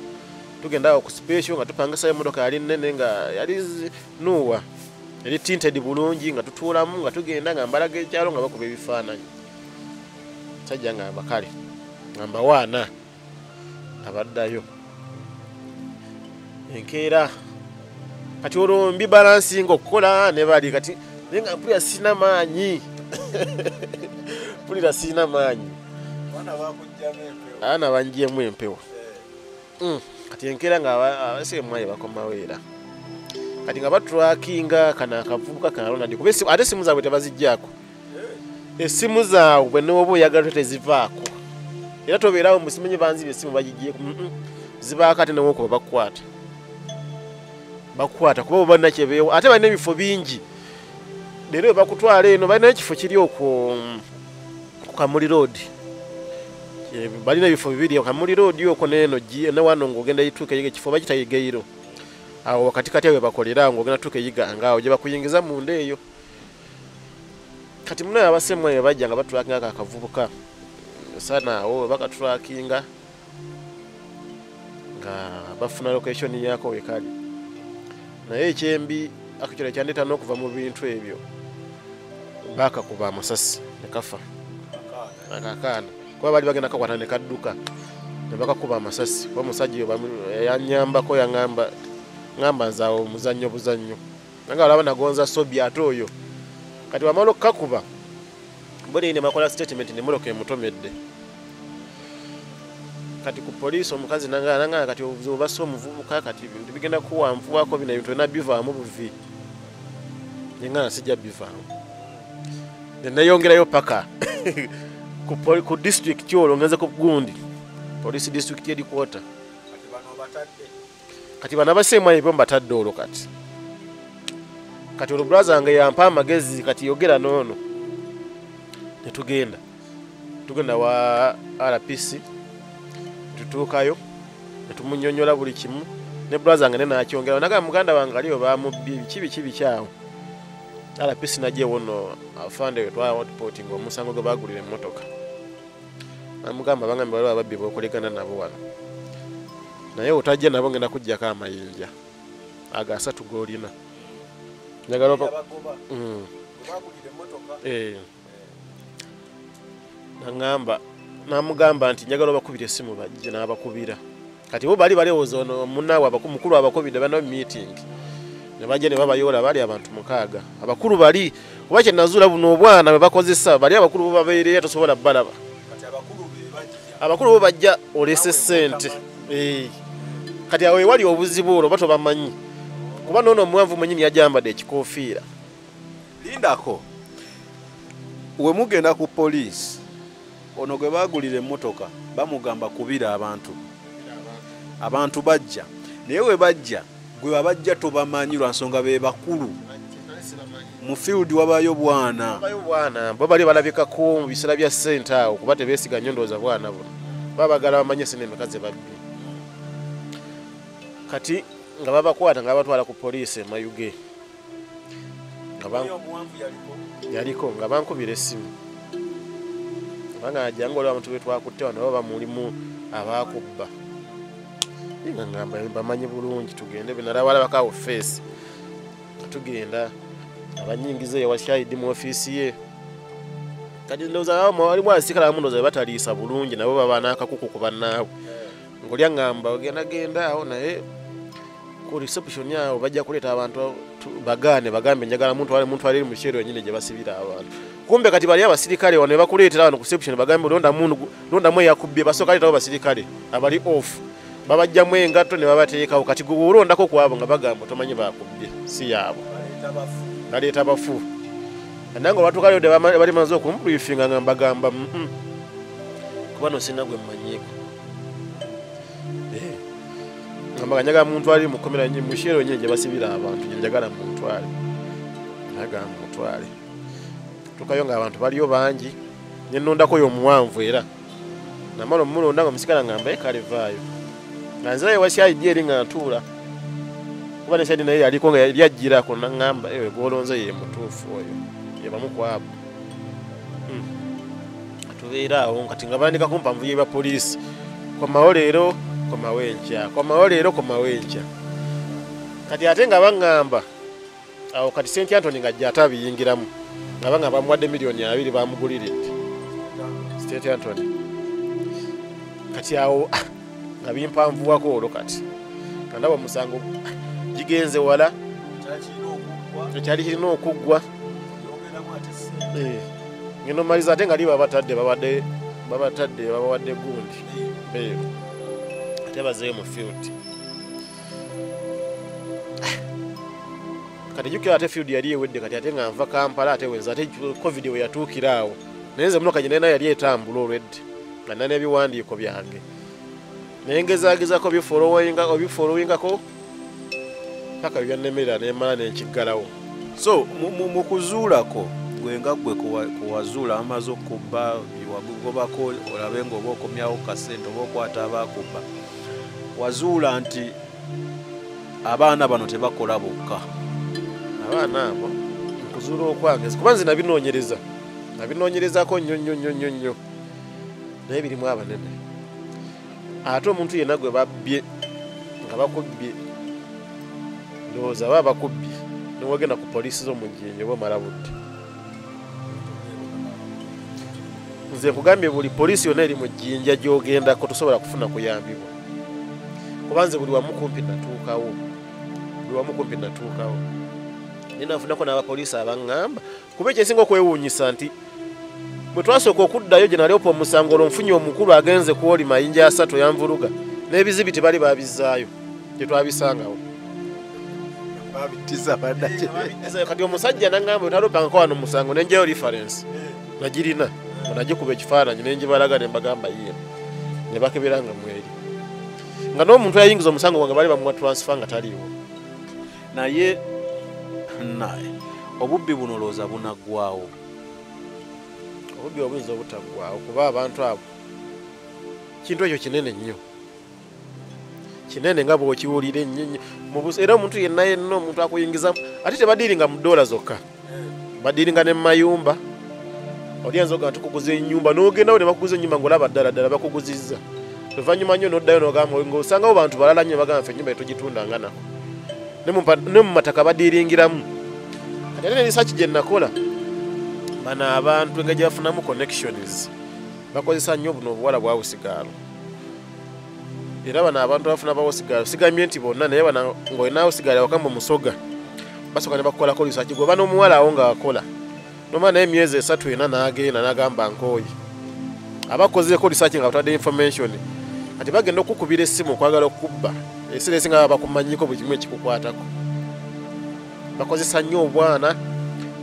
Tugenda awo ku special nga tupangisayo emmotoka yali nnene nga yali nuwa yali tinted bulungi nga tutuulamu nga tugenda nga mbalaga ekyalo nga bakuba ebifaananyi. Sajja ngamba kale ngamba waana abaddayo enkeera kati olwo mbibalansinga okukola ne bali kati naye nga mpulira sina maanyi. Mpulira sina maanyi abaana bangyemu empewo. Kati enkeera nga abasemwayi bakomawo era kati nga batulakinga kana akavubuka kanalonadi kuba ate simu zaabwe tebaziggyako. Essimu zaabwe n'oba oyagala tezivaako era tobeerawo musimenye banzibye essimu bagigyeko zibaako ate newokuba bakwata kuba bo balina kyebeewo ate balina ebifo bingi. Leero bakutwala eno balina ekifo kiri okwo ku Kamuli Road. Balina ebifo bibiri Kamuli Road okwo neeno ne wano ng'ogenda yituuka yiga ekifo bakita Yigeiro. Awo wakatikati awe bakolera ng'ogenda tuuka yiganga awo gye bakuyingiza munda eyo. Kati munaye abasemwayi bajja nga batulakinga akavubuka sana awo bakatulakinga nga bafuna location yako wekali. Naye ekyembi akakiro kyandeta n'okuva mu bintu ebyo bakakuba amasasi ne kafa akakaana kuba bali bagenda kakwata ne kadduka ne bakakuba amasasi kuba omusajja yanyambako ngamba nzaawo buzannyo nange alaba nagonza sobi ate oyo kati wamala okukakuba bodi ne bakola statement ne muloka emutomedde. Kati ku poliisi omukazi nanga kati obasa omuvubuka kati bintu bigenda kuwanvuwako bino ebintu byonna bivaamu buvi. Yenga sijja bivaamu. neyongerayo paka ku district kyolo ngenze ku gundi police district headquarter kati bana basemwa ebyo mbatadde olwo kati olwo brother nga yampa amagezi kati yogera nono netugenda wa RPC tutuukayo netumunyonyola buli kimu ne brother nga nenakyongera naga muganda wange aliyo bamubbi kibi kyawo RPC najje wono afande twa reporting omusango gwe bagulira emmotoka amugamba bangambe bali ababbi bokolegana nabo wano naye otajja nabo ngenda kujjako amayinja aga 3 golina njagala bagulira emmotoka namugamba nti njagala bakubira essimu bajje n'abakubira kati bo bali balowooza ono munnawe mukulu abakubidde bana meeting ne bajja ne babayola bali abantu 6 abakulu bali kuba kye nazuula buno obwana bwe bakozesa bali abakulu bo babeereyo tosobola balaba kati abakulu bo bajja olese ssente kati awo ewali obuzibu olwo bato bamanyi kuba noono omuwanvu mwenyini yajambadde ekikoofiira lindako we mugenda ku poliisi ono gwe bagulira emmotoka bamugamba kubira abantu bajja naye we bajja gwe babajja tobamanyi lwa nsonga be bakulu mu field wabayo bwana bo bali balabikako mu bisera bya ssente awo kuba tebeesiga nyondooza bwana buno babagala bamanye sene emikazi babbi kati nga babakwata nga batwala ku poliisi emayuge yaliko nga bankubira essimu banga jangola abantu betwakutte wano baba mulimu abakubba nga ngamba bamanyi bulungi tugende benalawala bakawo face tugenda abanyingize yawashahidi mu ofisi ye kati ndoza wali mwasikala mundoza bataliisa bulungi nabo baba nakakuku kubanaawe ngolya ngamba ogenda awo naye ku reception yawo bajja kuleta abantu bagambe njagala muntu ali mu kishero nyine gye basibira abantu kumbe kati bali abasirikale wano bakuleetera wano ku reception bagambe londa mwe yakubye basoka leta abasirikale abali off babajja mwe engato ne babateekawo kati gulondako kwabo nga bagamba tomanyi bakubye si yabo naleeta bafu nange batukale bali manzo kumbriefinga nga bagamba kuba no sinagwe mmanyiiko ngambaganyaga muntu ali mukomera nyi mushero nyine gye basibira abantu njagala mutwale naga mutwale tukayo nga abantu baliyo bangi nyenondako yo muwanvu era namalo mulonda nga musikala ngamba ekalevaayo nanzira yewasya ijeri nga ntula kuba ne sadi naye aliko nga lyajjira ko ngamba ewe golonze ye mutuufu oyo yebamu kwabo atubeera awo kati nga bandika kumpanvu ye ba police kwa maolero kwa mawenja kati ate nga bangamba awo kati St. Anthony nga jata biyingiramu nga bangamba bamuwadde $2,000,000 bamuguliridde St. Anthony kati awo nga bimpanvuwako olwo kati kandaba musango gigenze wala ekyali kirina okuggwa ngeno maliza ate nga liba babawadde gundi ate bazeeyo mu field kati jukira ate field yali ewedde kati ate nga nva Kampala ate wenza ate covid we yatuukira awo naye nze muno kanyina yali etambula olwedde nga nina n'ebiwandiiko byange naye ngezaagezako obifolowingako paka byannemerera nemala nenkiggalawo so mu kuzuulako gwenga gwe kuwazuula amaze okubba biwagugobako olabe ng'oba okomyawo kasente oba okwata abakubba wazuula nti abaana bano tebakola bokka abaana abo nkuzuula okwange kuba nze nabinoonyerezako nnyo naye birimu abanene ate omuntu yenna gwe babbye nga bakubbye ndowooza baba bakubbye niwagenda ku poliisi z'omujjenje oba omala budde nze nkugambye buli poliisi yonna eri mu jjinja gy'ogendako tosobola kufuna kuyambibwa kuba nze buli wamu kumpi natuukawo naye nafunako n'abapoliisi abaŋŋamba kuba ekyensinga okwewuunyisa nti bwe twasooka okuddayo gye nalyopa omusango olwo nfunye omukulu agenze kuoli mayinja 3 yanvuluga n'ebizibi tebali babizzaayo gye twabisangawo babitiza badaje kati omusajja nangamba otalopanga ko wano musango nenjeyo reference nagirina nagikuba ekifaananyi nenjibalaga ne mbagamba ye ne bakeberanga mweri nga n'omuntu yayingiza omusango wange bali bamuwa transfer nga taliiwo naye obubbi buno looza bunaggwawo obubbi obuyinza obutaggwawo kuba abantu abo kintu ekyo kinene nnyo kinene nga bw'okiwulira ennyo era omuntu yenna omuntu akuyingizamu ate tebadiiringa mu ddoola zokka badiiringa ne mu mayumba olyanza oga tukuguza ennyumba n'ogendawo ne bakuguza ennyumba ng'olaba ddala bakuguzizza oluvannyuma nnyo n'oddayo n'ogamba ng'osangawo bantu balala nnyo bagamba ffe ennyumba yetugitundanga nako ne mu mataka badiiringiramu kati ate ne research gye nakola bano abantu engeri gye bafunamu connections bakozesa nnyo buno obuwala bwa busigaalo era bano abantu bafuna bawosigaalo sigamye nti bonna naye ng'olinawo sigaalo wakamba omusoga basooka ne bakukolako research gwe bano omuwala awo ng'akola nomala naye emyezi 3 ena n'agenda n'agamba nkooyi abakozeeko research nga batadde information kati bagenda okukubira essimu okwagala okubba ekiseera esinga baba bakumanyiko buli kimu ekikukwatako bakozesa nnyo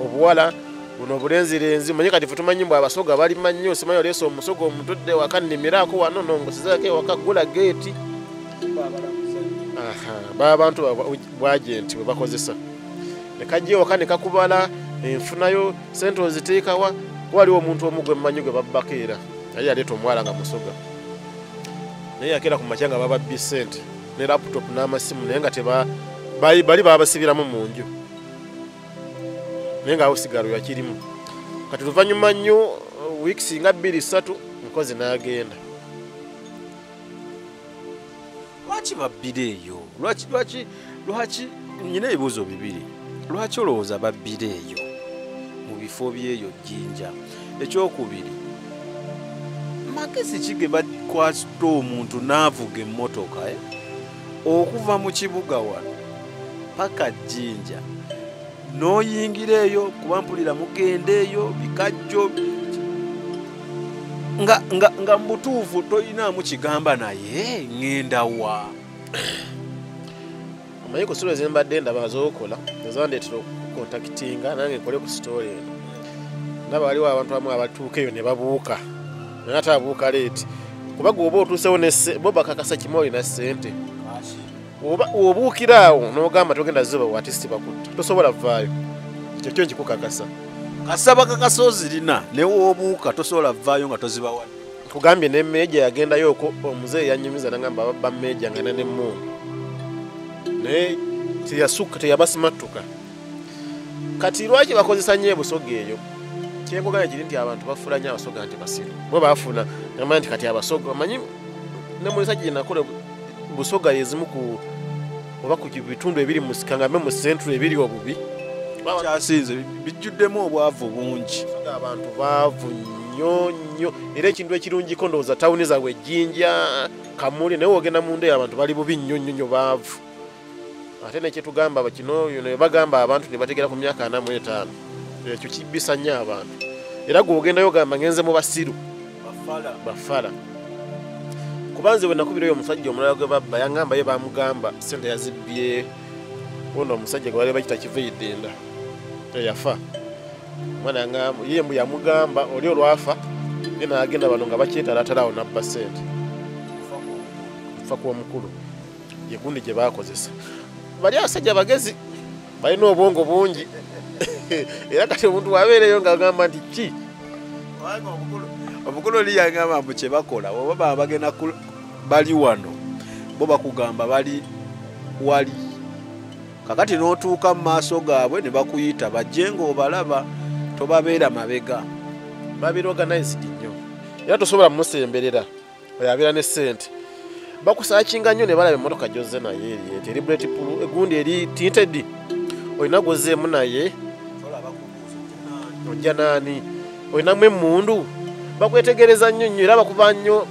obuwala buno obulenzirenzi manye kati fe tumanyi mbw abasoga balima nnyo simanyi oleesa omusoga omutudde waka nnimiraako wano nongosezako ewaka gula geeti baba abantu bwagenti bwe bakozesa nekajja ewaka ne kakubala enfunayo sente oziteekawa waliwo omuntu omu gwe mmanyi gwe babbako era naye yaleeta omuwala nga musoga naye yakeera ku makya nga bababbi sente ne laptop n'amasimu naye nga bali babasibiramu mu nju naye ngaawo sigalo yakirimu kati luvannyuma nnyo wiiki nga 2-3 mukozi n'agenda lwaki babbira eyo lwaki nyina ebibuuzo bibiri lwaki olowooza babbira eyo mu bifo by'eyo jinja ekyokubiri magezi kige bakwasita omuntu n'avuga emmotoka okuva mu kibuga wano paka jinja n'oyingira eyo kuba mpulira mugenda eyo bikajjo nga mu butuufu toyinaamu kigamba naye ŋŋenda wa omanyi ku sitole zembadde ndaba zookola ezandeetera okukontakitinga nange nkole ku sitole eno ndaba waliwo abantu bamu abatuuka eyo ne babuuka naye ate abuuka leeti kuba gwe oba otuusewo bo bakakasa kimu olina ssente obuukira awo n'ogamba togenda ziba watisiti bakutta tosobola vaayo ekyo kyo nkikukakasa kasa bakakasa ozirina ne woobuuka tosobola vaayo nga toziba wali kugambye ne mmeeja yagendayo okwo omuzeeyi yanyumiza nagamba babba mmeeja nga n'emmundu naye teyabasimattuka kati lwaki bakozesa nnyo ebusoga eyo kyenkuganya kiri nti abantu bafula nnyo abasoga nti basiru bwe bafuna namanya nti kati abasoga omanyi ne mu research gye nakola busoga yezimu oba ku bitundu ebiri musikangambe mu central ebiri obubi kyasinze bijjuddemu obwavu bungi abantu baavu nnyo era ekintu ekirungiko ndowooza tawuni zaabwe jinja kamuli naye ogenda mu ndeyo abantu bali bubi nnyo baavu ate nekyetugamba kino ne bagamba abantu ne bategera ku myaka 45 ekyo kibbisa nnyo abantu era gwe ogendayo ogamba ngenze mu basiru bafala kubanze bwe nakubirayo omusajja omulala gwe babba yangamba ye bamugamba sente yazibbye ono omusajja gwe bali bakita kiveidenda eyafa omwana yangamba ye mbu yamugamba oli olwafa ye naagenda bano nga bakyetalaatalawo nabba sente kufa kw'omukulu yegundi gye bakozesa bali abasajja bagezi balina obwongo bungi era kati omuntu wabeereyo ng'agamba nti ki omukulu oli yangamba mbu kye bakola oba baba bagenda bali wano bo bakugamba bali wali kakati n'otuuka mu maaso gaabwe ne bakuyita bajje ng'obalaba tobabeera mabega babeera organized nnyo era tosobola mumusemberera oyabeera ne ssente bakusaakinga nnyo ne balaba emmotoka gy'ozze naye eri bullet proof egundi eri tinted olina gwozzeemu naye ojja naani olinamu emmundu bakwetegereza nnyo era bakuba nnyo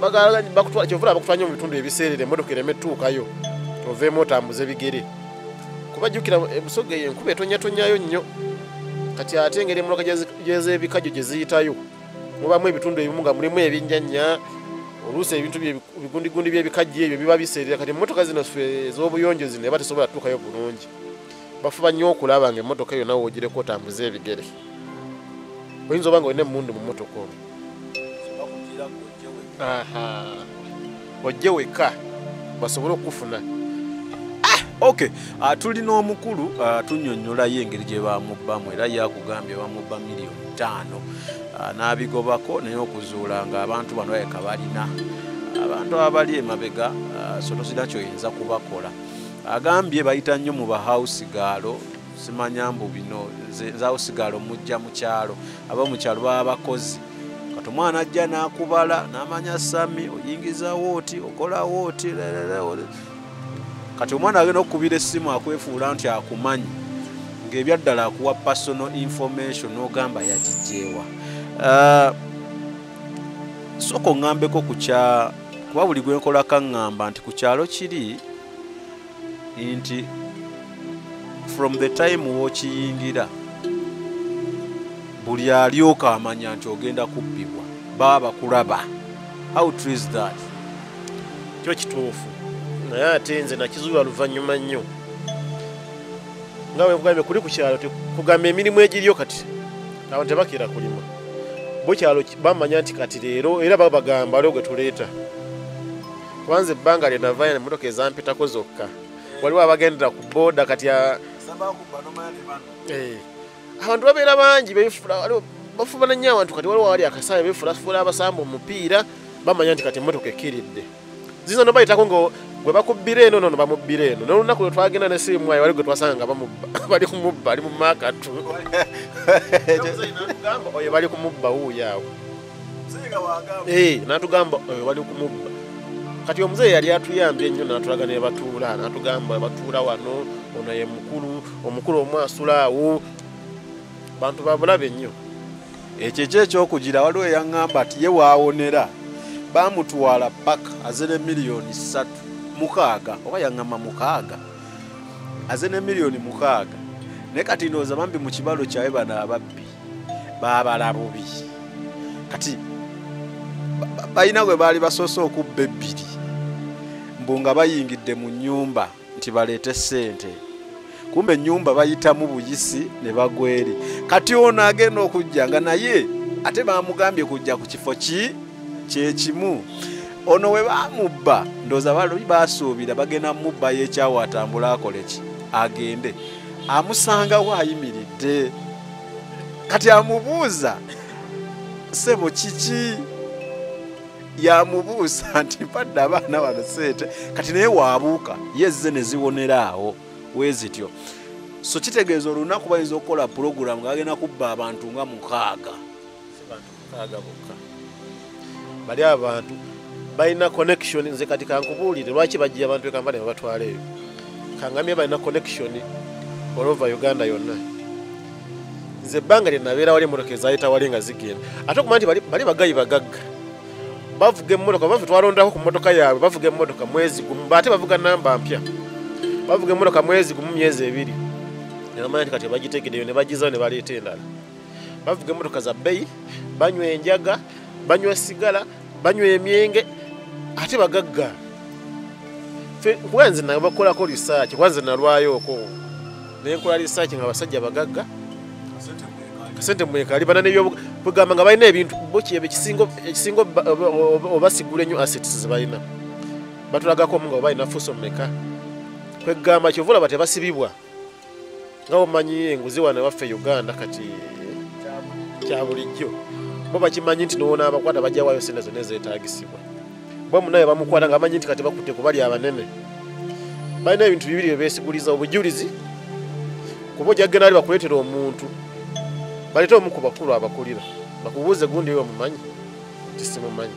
kyovula bakutwala nnyo mu bitundu ebiseerera emmotoka ereme ettuukayo oveemu otambuza ebigere kuba jjukira ebusoga eyo enkuba etonyatonyayo nnyo kati ate engeri emmotoka gyez'ebikajjo gye ziyitayo mubamu ebitundu ebimu nga mulimu ebinnyanya oluusi ebintu bigundi by'ebikajjo ebyo biba biseerera kati emmotoka zino ffe ez'obuyonjo zino eba tesobola tuukayo bulungi bafuba nnyo okulaba ng'emmotoka eyo nawe ogireko otambuza ebigere oyinza oba nga olina emmundu mu mmotoka omwo ojje weka basobole okufuna. Okay, tulina omukulu tunnyonnyolayo engeri gye bamubbamu era yakugambye bamubba miliyoni 5 n'abigobako naye okuzuula nga abantu bano bayeka balina abantu abali emabega so tosira kyoyinza kubakola. Agambye bayita nnyo mu bahausi gaalo simanya mbu bino zausi gaalo mujja mu kyalo aba mu kyalo baba bakozi kati omwana ajja n'akubala n'amanya sami oyingiza wooti okola wooti kati omwana agenda okukubira essimu akwefuula nti akumanyi ng'ebyaddala akuwa personal information n'ogamba yagijeewa. Sooka oŋŋambeko kuba buli gwe nkola kaŋŋamba nti ku kyalo kiri nti from the time w'okiyingira buli alyoka amanya nti ogenda kubbibwa baba bakulaba. How true is that? Kyo kituufu naye ate nze nakizuula luvannyuma nnyo nga bwe nkugambye kuli ku kyalo kugamba emirimu egiriyo kati awo tebakiira kulima bo kyalo bamanya nti kati leero era babagamba waliwo gwe tuleeta kwanza ebbanga lye navayo emmotoka ezampitako zokka waliwo abagendera ku booda kati abantu babeera bangi bafubana nnyo abantu kati waliwo wali akasaawe beefulafuula abasamba omupiira bamanya nti kati emmotoka ekkiridde zizo no bayitako ngo gwe bakubbira eno nono bamubbira eno n'olunaku lwe twagenda ne sirimwayo wali gwe twasanga nga bali kumubba ali mu maakatu oyo bali kumubba wuuyo awo n'atugamba oyo bali kumubba kati omuzeeyi yali atuyambye ennyo n'atulaga ne batuula n'atugamba batuula wano ono ye omukulu omwasula awo bantu babulabe nnyo. Ekyo ekyokugira waliwo eyaŋŋamba ati ye waawonera bamutwala paka azene miliyoni 6 oba yaŋŋamba 6 azene miliyoni 6 naye kati ndowooza bambi mu kibalo kyawe bano ababbi baabala bubi kati balina gwe baali basoose okubba ebbiri mbu nga bayingidde mu nnyumba nti baleete ssente kumbe ennyumba bayitamu buyisi ne bagweri kati ono agenda okujja nga naye ate bamugambye kujja ku kifo kyekimu ono we bamubba ndowooza bali basuubira bagenda mubbayo ekyawo atambula akole ki agende amusangawo ayimiridde kati amubuuza sebo kiki yamubuuza nti mpadde abaana bano ssente kati naye waabuuka yezze ne ziwonera awo wezityo so kitegeeza olunaku bayinza okukola puroguramu ng'agenda kubba abantu nga 6 bokka bali abantu balina connection nze kati kankubuulire lwaki bajja abantu ekamba ne babatwala eyo kangamye balina connection all over Uganda yonna nze ebbanga lye nabeera wali emmotoka ezayita wali nga zigenda ate okuma nti bali bagayi bagagga bavuga emmotoka bavu twalondako ku mmotoka yaabwe bavuga emmotoka mwezi gumu ate bavuga namba mpya bavuga emmotoka mwezi gumu myezi 2 ne bamanya nti kati bagitegeddeyo ne bagizayo ne baleeta endala bavuga emmotoka za bbeyi banywa enjaga banywa sigala banywa emyenge ate bagagga nze nawe bakolako research kwanze nalwayoko naye nkola research nga basajja bagagga sente mwekali bana nebyokugamba nga balina ebintu bokyebe ekisingo obasigula ennyo assets zebalina batulagako nga balina fuso mmeka kwegamba kyovula bate basibibwa nga omanyi enguzi wana waffe Uganda kati kya bulijjo bo bakimanyi nti noona abakwata bajja wayo sente zonna ezeetaagisibwa bo munaye bamukwata nga amanyi nti kati bakutte ku bali abanene balina ebintu bibiri bye beesiguliza obujulizi kuba ojagenda ali bakuleetera omuntu baleta omu ku bakulu abakulira bakubuuze gundi eyo mumanyi tisimumanyi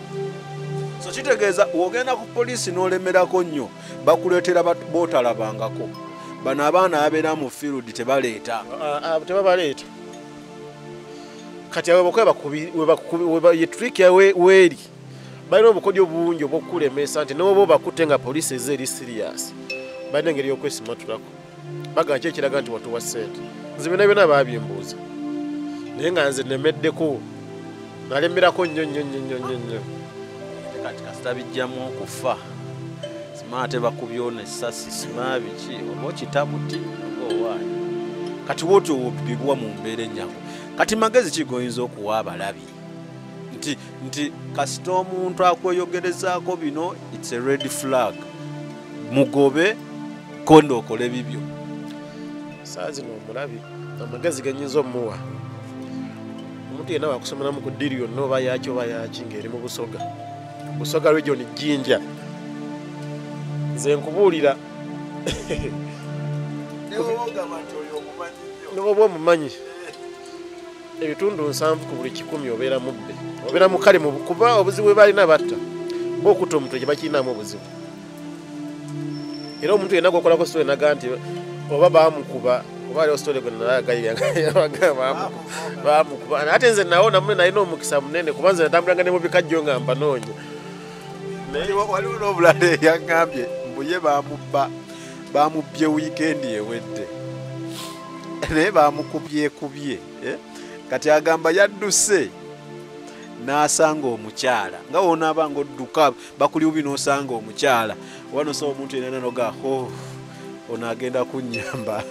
so kitegeeza wogenda ku poliisi n'olemerako nnyo bakuleetera bootalabangako bano abaana ababeera mu field tebaleeta tebabaleeta kati awe bakoba yetriki weeri balina obukodyo bungi obwokulemesa nti noba obakutte nga poliisi eze eri serious balina engeri y'okwesimatulako bagamba ki ekiraga nti watuwa ssente nze byonna byonna babyembuuza naye nga nze nemeddeko nalemerako nnyo kati kasita bijjamu okufa simaa ate bakubyona essasi simaa biki oba okitabuti oba owaayi kati wotyo bibwa mu mbeera ennyako kati magezi kigoyinza okuwa abalabi nti kasita omuntu akweyogerezaako bino it's a red flag mugobe kondo okole bibyo saa zino omulabi amagezi genyinza omuwa omuntu yenna wakusomeramu ku ddiri yonna oba yaki ng'eri mu busoga region jinja nze nkubuulira noba omumanyi ebitundu 7 ku buli 100 obeera mubbe obeera mukale kuba obuzibu bwe balina batta bo okutta omuntu gye bakirinamu obuzibu era omuntu yenna gwokolako sitole naga nti oba bamukuba oba aliwo sitole gwe bamukuba ate nze nawona mune nalina omukisa munene kuba nze natambulanga ne mu bikajjo nga mpanoonya waliwo n'obulala eyaŋŋambye mbuye bamubbye wiikendi ewedde naye bamukubyekubye kati agamba yadduse n'asanga omukyala nga wonaaba nga odduka bakuli bubi n'osanga omukyala wano so omuntu yenna noga ono agenda kunnyamba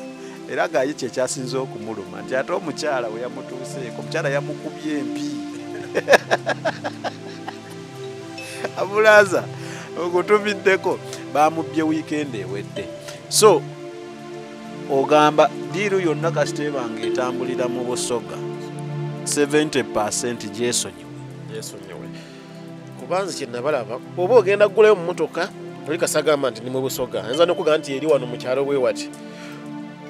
era gaye kye kyasinze okumuluma nti ate omukyala we yamutuuseeko omukyala yamukubye empi abulaza okutumiddeko bamubbye wiikendi ewedde so ogamba diiru yonna kasita ebanga etambulira mu busoga 70% gyesonyiwe kubanze kyenabalaba oba ogenda kugulayo mu motoka oli kasagamba nti ni mu busoga ayinza n'okugamba nti eri wano mu kyalo bwe wati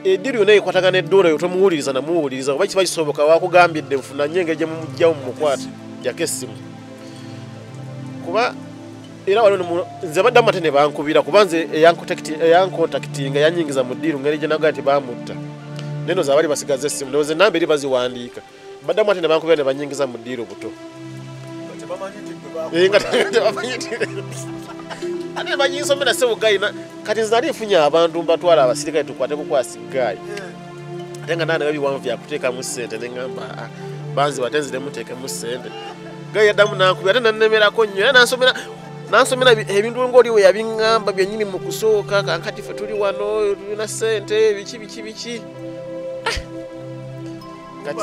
eddiru yonna ekwatagana eddola yo tomuwuliriza namuwuliriza oba kiba kisoboka wakugambidde nfuna nnyo engeri gye mumugjawo mumukwate jako essimu kuba era waliwo nze baddamu ate ne bankubira kuba nze eyankontakitinga yanyingiza mu ddiru ngeri gye naga nti bamutta neno zaabali basigaza essimu ndowooza enamba eri baziwandiika baddamu ate ne bankubira ne banyingiza mu ddiru buto ate ne banyinsomera sebugayi kati nze nali nfunye abantu mbatwala abasirikale tukwate bukwasi gayi ate nga nane babiwamu byakuteekamu ssente neŋŋamba banzi bate nzire muteekemu ssente gayi yaddamu nankubira ate nannemerako nnyo era nansomera ebintu ng'oliwe yabiŋŋamba byennyini mu kusooka kankati ffe tuli wano tulina ssente biki kati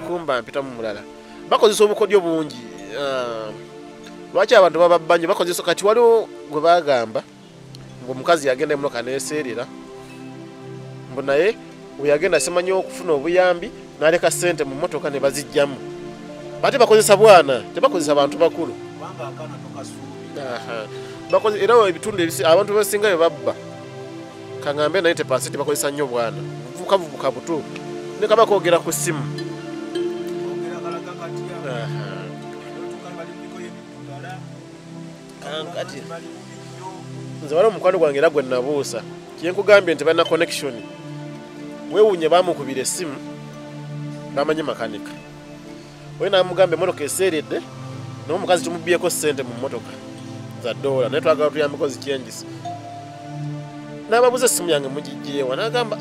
kumba mpitamu mulala bakozesa obukodyo bungi lwaki abantu baba bangi bakozesa kati waliwo gwe bagamba ng'omukazi yagenda emotoka neeseerera mbu naye weyagenda simanyi okufuna obuyambi n'aleka ssente mu motoka ne bazijjamu bate bakozesa bwana tebakozesa bantu bakulu era ebitundu abantu besinga bye babba kaŋŋambe 90% bakozesa nnyo bwana buvubuka butu ne kaba koogera ku ssimu kati nze wali omukwano gwange era gwe nabuusa kyenkugambye nti balina connection weewunye bamukubira essimu bamanyi makanika oyo namugamba emotoka eseeredde naye omukazi tumubbyeko ssente mu motoka za $, naye twagala tuyambeko zichenjisi n'ababuuza essimu yange mugijjeewa n'agamba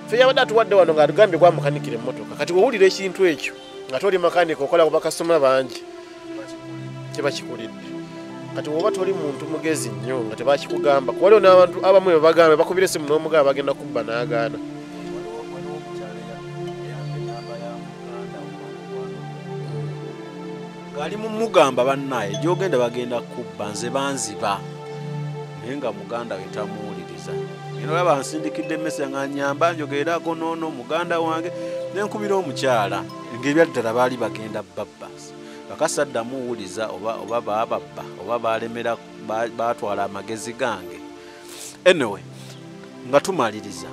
ffe yabadde atuwadde wano ng'atugambye gwamukanikira emmotoka kati wewulira ekintu ekyo nga toli makanika okola ku bakasitoma bangi kiba kikulidde kati woba toli muntu mugezi nnyo nga tebakikugamba kuwaliwo n'abantu abamu bebagambe bakubira essimu n'omugamba bagenda kubba n'agaana ali mumugamba bannaye gyogenda bagenda kubba nze banziba naye nga muganda we tamuwuliriza eno olaba nsindikidde emmese nga nnyamba njogerako noono muganda wange nenkubira omukyala ng'ebya ddala baali bagenda babba bakasi addamu wuliza oba bababba oba balemera batwala amagezi gange anyway nga tumaliriza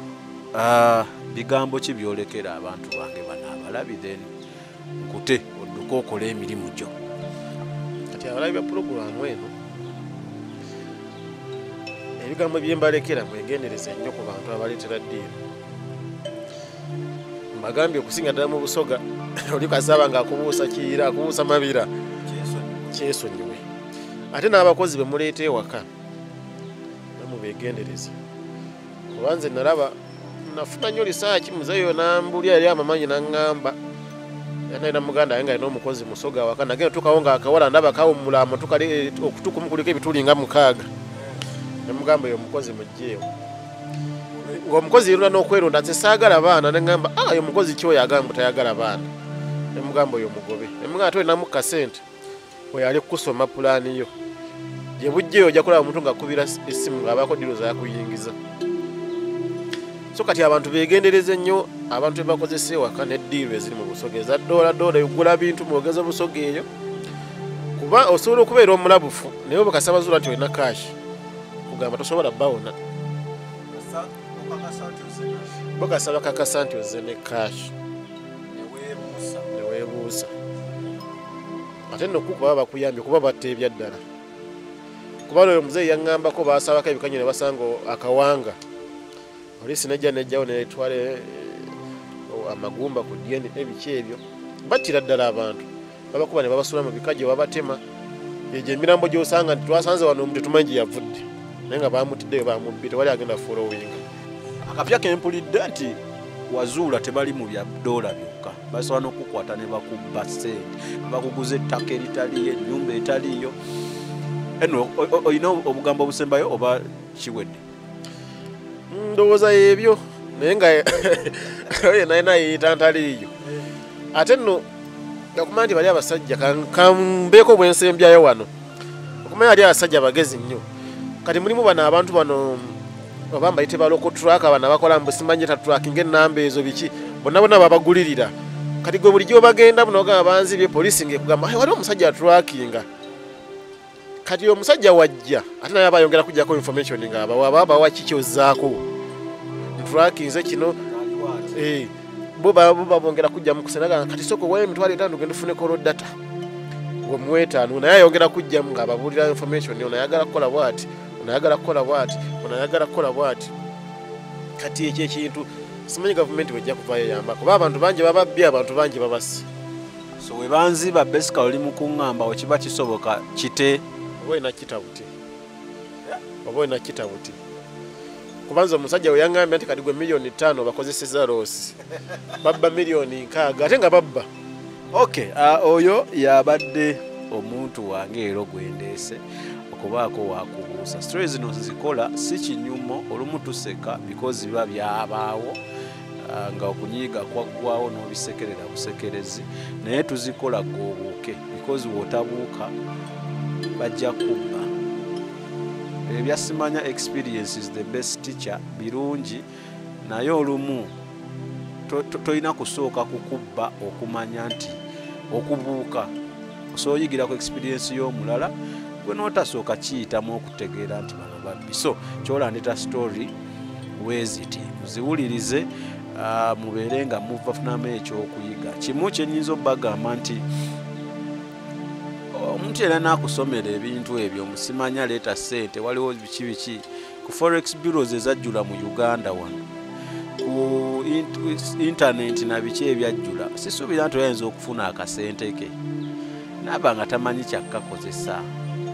bigambo ki byolekera abantu bange bano abalabi then nkute odduka okola emirimu gyo kati abalabi bya pulogulaamu eno ebigambo byembalekera mwegendereze nnyo ku bantu abaleetera ddiiro mbagambye okusinga ddala mu busoga oli kasaba nga akubuusa kiira akubuusa mabira kyesonyiwe ate n'abakozi be muleeta ewaka namubegendereze kuba nze nalaba nafuna nnyo lisaaki muzeeyo nambulya yali amamanyi naŋŋamba yanalina muganda yange alina omukozi musoga awaka nagenda tukawo nga akawala ndaba kawummulamu okutukumu kuliko ebituuli nga 6 nemugamba eyo omukozi mugjeewo ng'omukozi yiruna n'okweronda nze saagala baana ne ŋŋamba oyo mukozi ki oyo agamba tayagala baana ne mugamba oyo mugobe ne mugamba ate olinamu kasente oyo ali kukusoma pulaani yo gye bujjeyo ojja kulaba omuntu ng'akubira essimu ng'abaako diroza yakuyingiza. So kati abantu beegendereze nnyo abantu bebakozesa ewaka n'eddiiro eziri mu busoga eza doola yogula bintu mwogeza busoga eyo kuba osobola okubeera omulabufu naye obakasaba zuula nti olina kaashi kugamba tosobola bawona bakasaba kakasa nti ozze ne kaashi neweebuusa ate nno kuba bakuyambye kuba batta ebyaddala kuba oyo omuzeeyi yaŋŋambako baasabako ebikanyo ne basanga akawanga polisi nejjawo netwale amagumba ku DNA ebiki ebyo battira ddala abantu babakuba ne babasula mu bikajjo babatema egyo emirambo gy'osanga nti twasanze wano omuntu tumanyi gye yavudde naye nga bamutiddeyo bamubbi tewali agenda followinga. Akapya kempulidde nti wazuula tebali mu bya doola byokka basobola n'okukwata ne bakubba ssente bakuguza ettaka eritaliyo ennyumba etaliyo eno olina obugambo obusembayo oba kiwedde? Ndowooza ebyo naye nga oyo naye yeyita ntaliyo ate nno okumanya nti bali abasajja kambeeko bwensembyayo wano okumanya ali abasajja bagezi nnyo kati mulimu bano abantu bano oba mbayite baloko traka bano abakola mbusimanyi tatracking ennamba ezo biki bonna babagulirira kati gwe bulijjo bagenda buno ogamba banzibye polisi ngekugamba wali omusajja atrackinga kati omusajja wajja ate naye abayongera kujjako information nga abawa kikyozaako ntrakinze kino bo babongera kujja mu kusenaga kati soko waye emitwalo 5 genda ufune call data ng'omwetaano naye ayongera kujjamu ng'ababuulira information ono ayagala kukola bw'ati ono ayagala kukola bw'ati ono ayagala kukola bw'ati kati ekyo ekintu simanyi gavumenti bwejja kuvaayo yamba kuba abantu bangi bababbi abantu bangi babasi so we banziba besika oli mu kuŋŋamba wekiba kisoboka kite oba olina kitabuti kubanza omusajja we yaŋŋambye nti kati gwe miliyoni 5 bakozeseza loosi babba miliyoni 6 ate nga babba. Okay, oyo yabadde omuntu wange era gwendeese okubaako wakubuusa stories zino zikola si kinyumo olumu tuseka because biba byabaawo nga okunyiiga kwaggwawo n'obisekerera busekerezi naye tuzikola goobuuke because wootabuuka bajja kubba ebyasimanya experience is the best teacher birungi naye olumu tolina kusooka kukubba okumanya nti okubuuka osobola oyigira ku experience y'omulala gwe n'otasooka kiyitamu okutegeera nti bano babbi so kyolandeta story weeziti muziwulirize mubeere nga muvafunamu ekyokuyiga kimu kyenyinza obbagamba nti omuntu era n'akusomera ebintu ebyo musimanya leeta ssente waliwo biki ku forex bureaus ezajjula mu Uganda wano ku internet na biki ebyajjula sisuubira nti oyinza okufuna akasente ke naaba nga tamanyi kyakkakozesa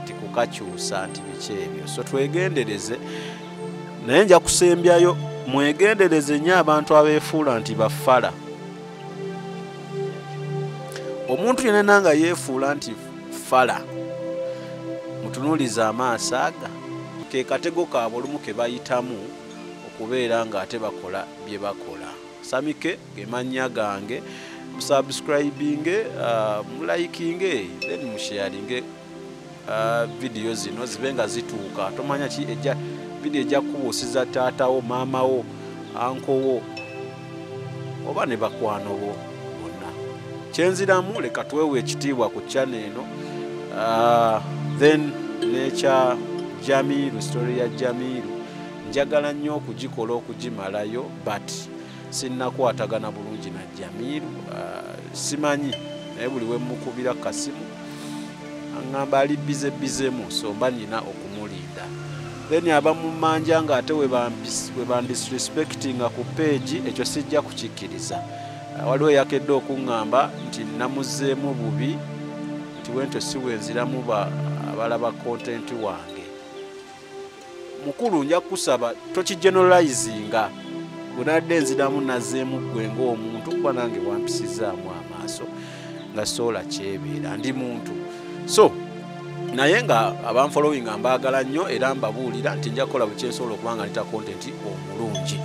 nti kukakyusa nti biki ebyo so twegendereze naye nja kusembyayo mwegendereze nnyo abantu abeefuula nti baffala omuntu yenna nga yeefuula nti fala mutunuuliza amaaso aga ke katego kaabwe olumu ke bayitamu okubeera nga ate bakola bye bakola samike gemannya gange musubscribinge mulayikinge then musharinge video zino zibe nga zituuka tomanya ki ejja video ejja kubuusiza taatawo maamawo ankowo oba ne bakwano bo bonna kyenziramu leka twewe ekitiibwa ku channel eno then nekya Jamiru story ya Jamiru njagala nnyo okugikola okugimalayo but sinnakwatagana bulungi na Jamiru simanyi naye buli we mukubira kasimu aŋŋamba ali bizemu so mba nina okumulinda then abamumanja nga ate we bandisrespectinga ku page ekyo sijja kukikkiriza waliwo yakedde okuŋŋamba nti namuzeemu bubi nti wento si wenziramu abalaba content wange mukulu nja kusaba tokigeneralizinga bunadde enziramu nazeemu gwe ng'omuntu kuba nange wampisizaamu amaaso nga soola kyebeera ndi muntu so naye nga abanfollowinga mbaagala nnyo era mbabuulira nti nja kukola bwe kyensobola okubanga nita content omulungi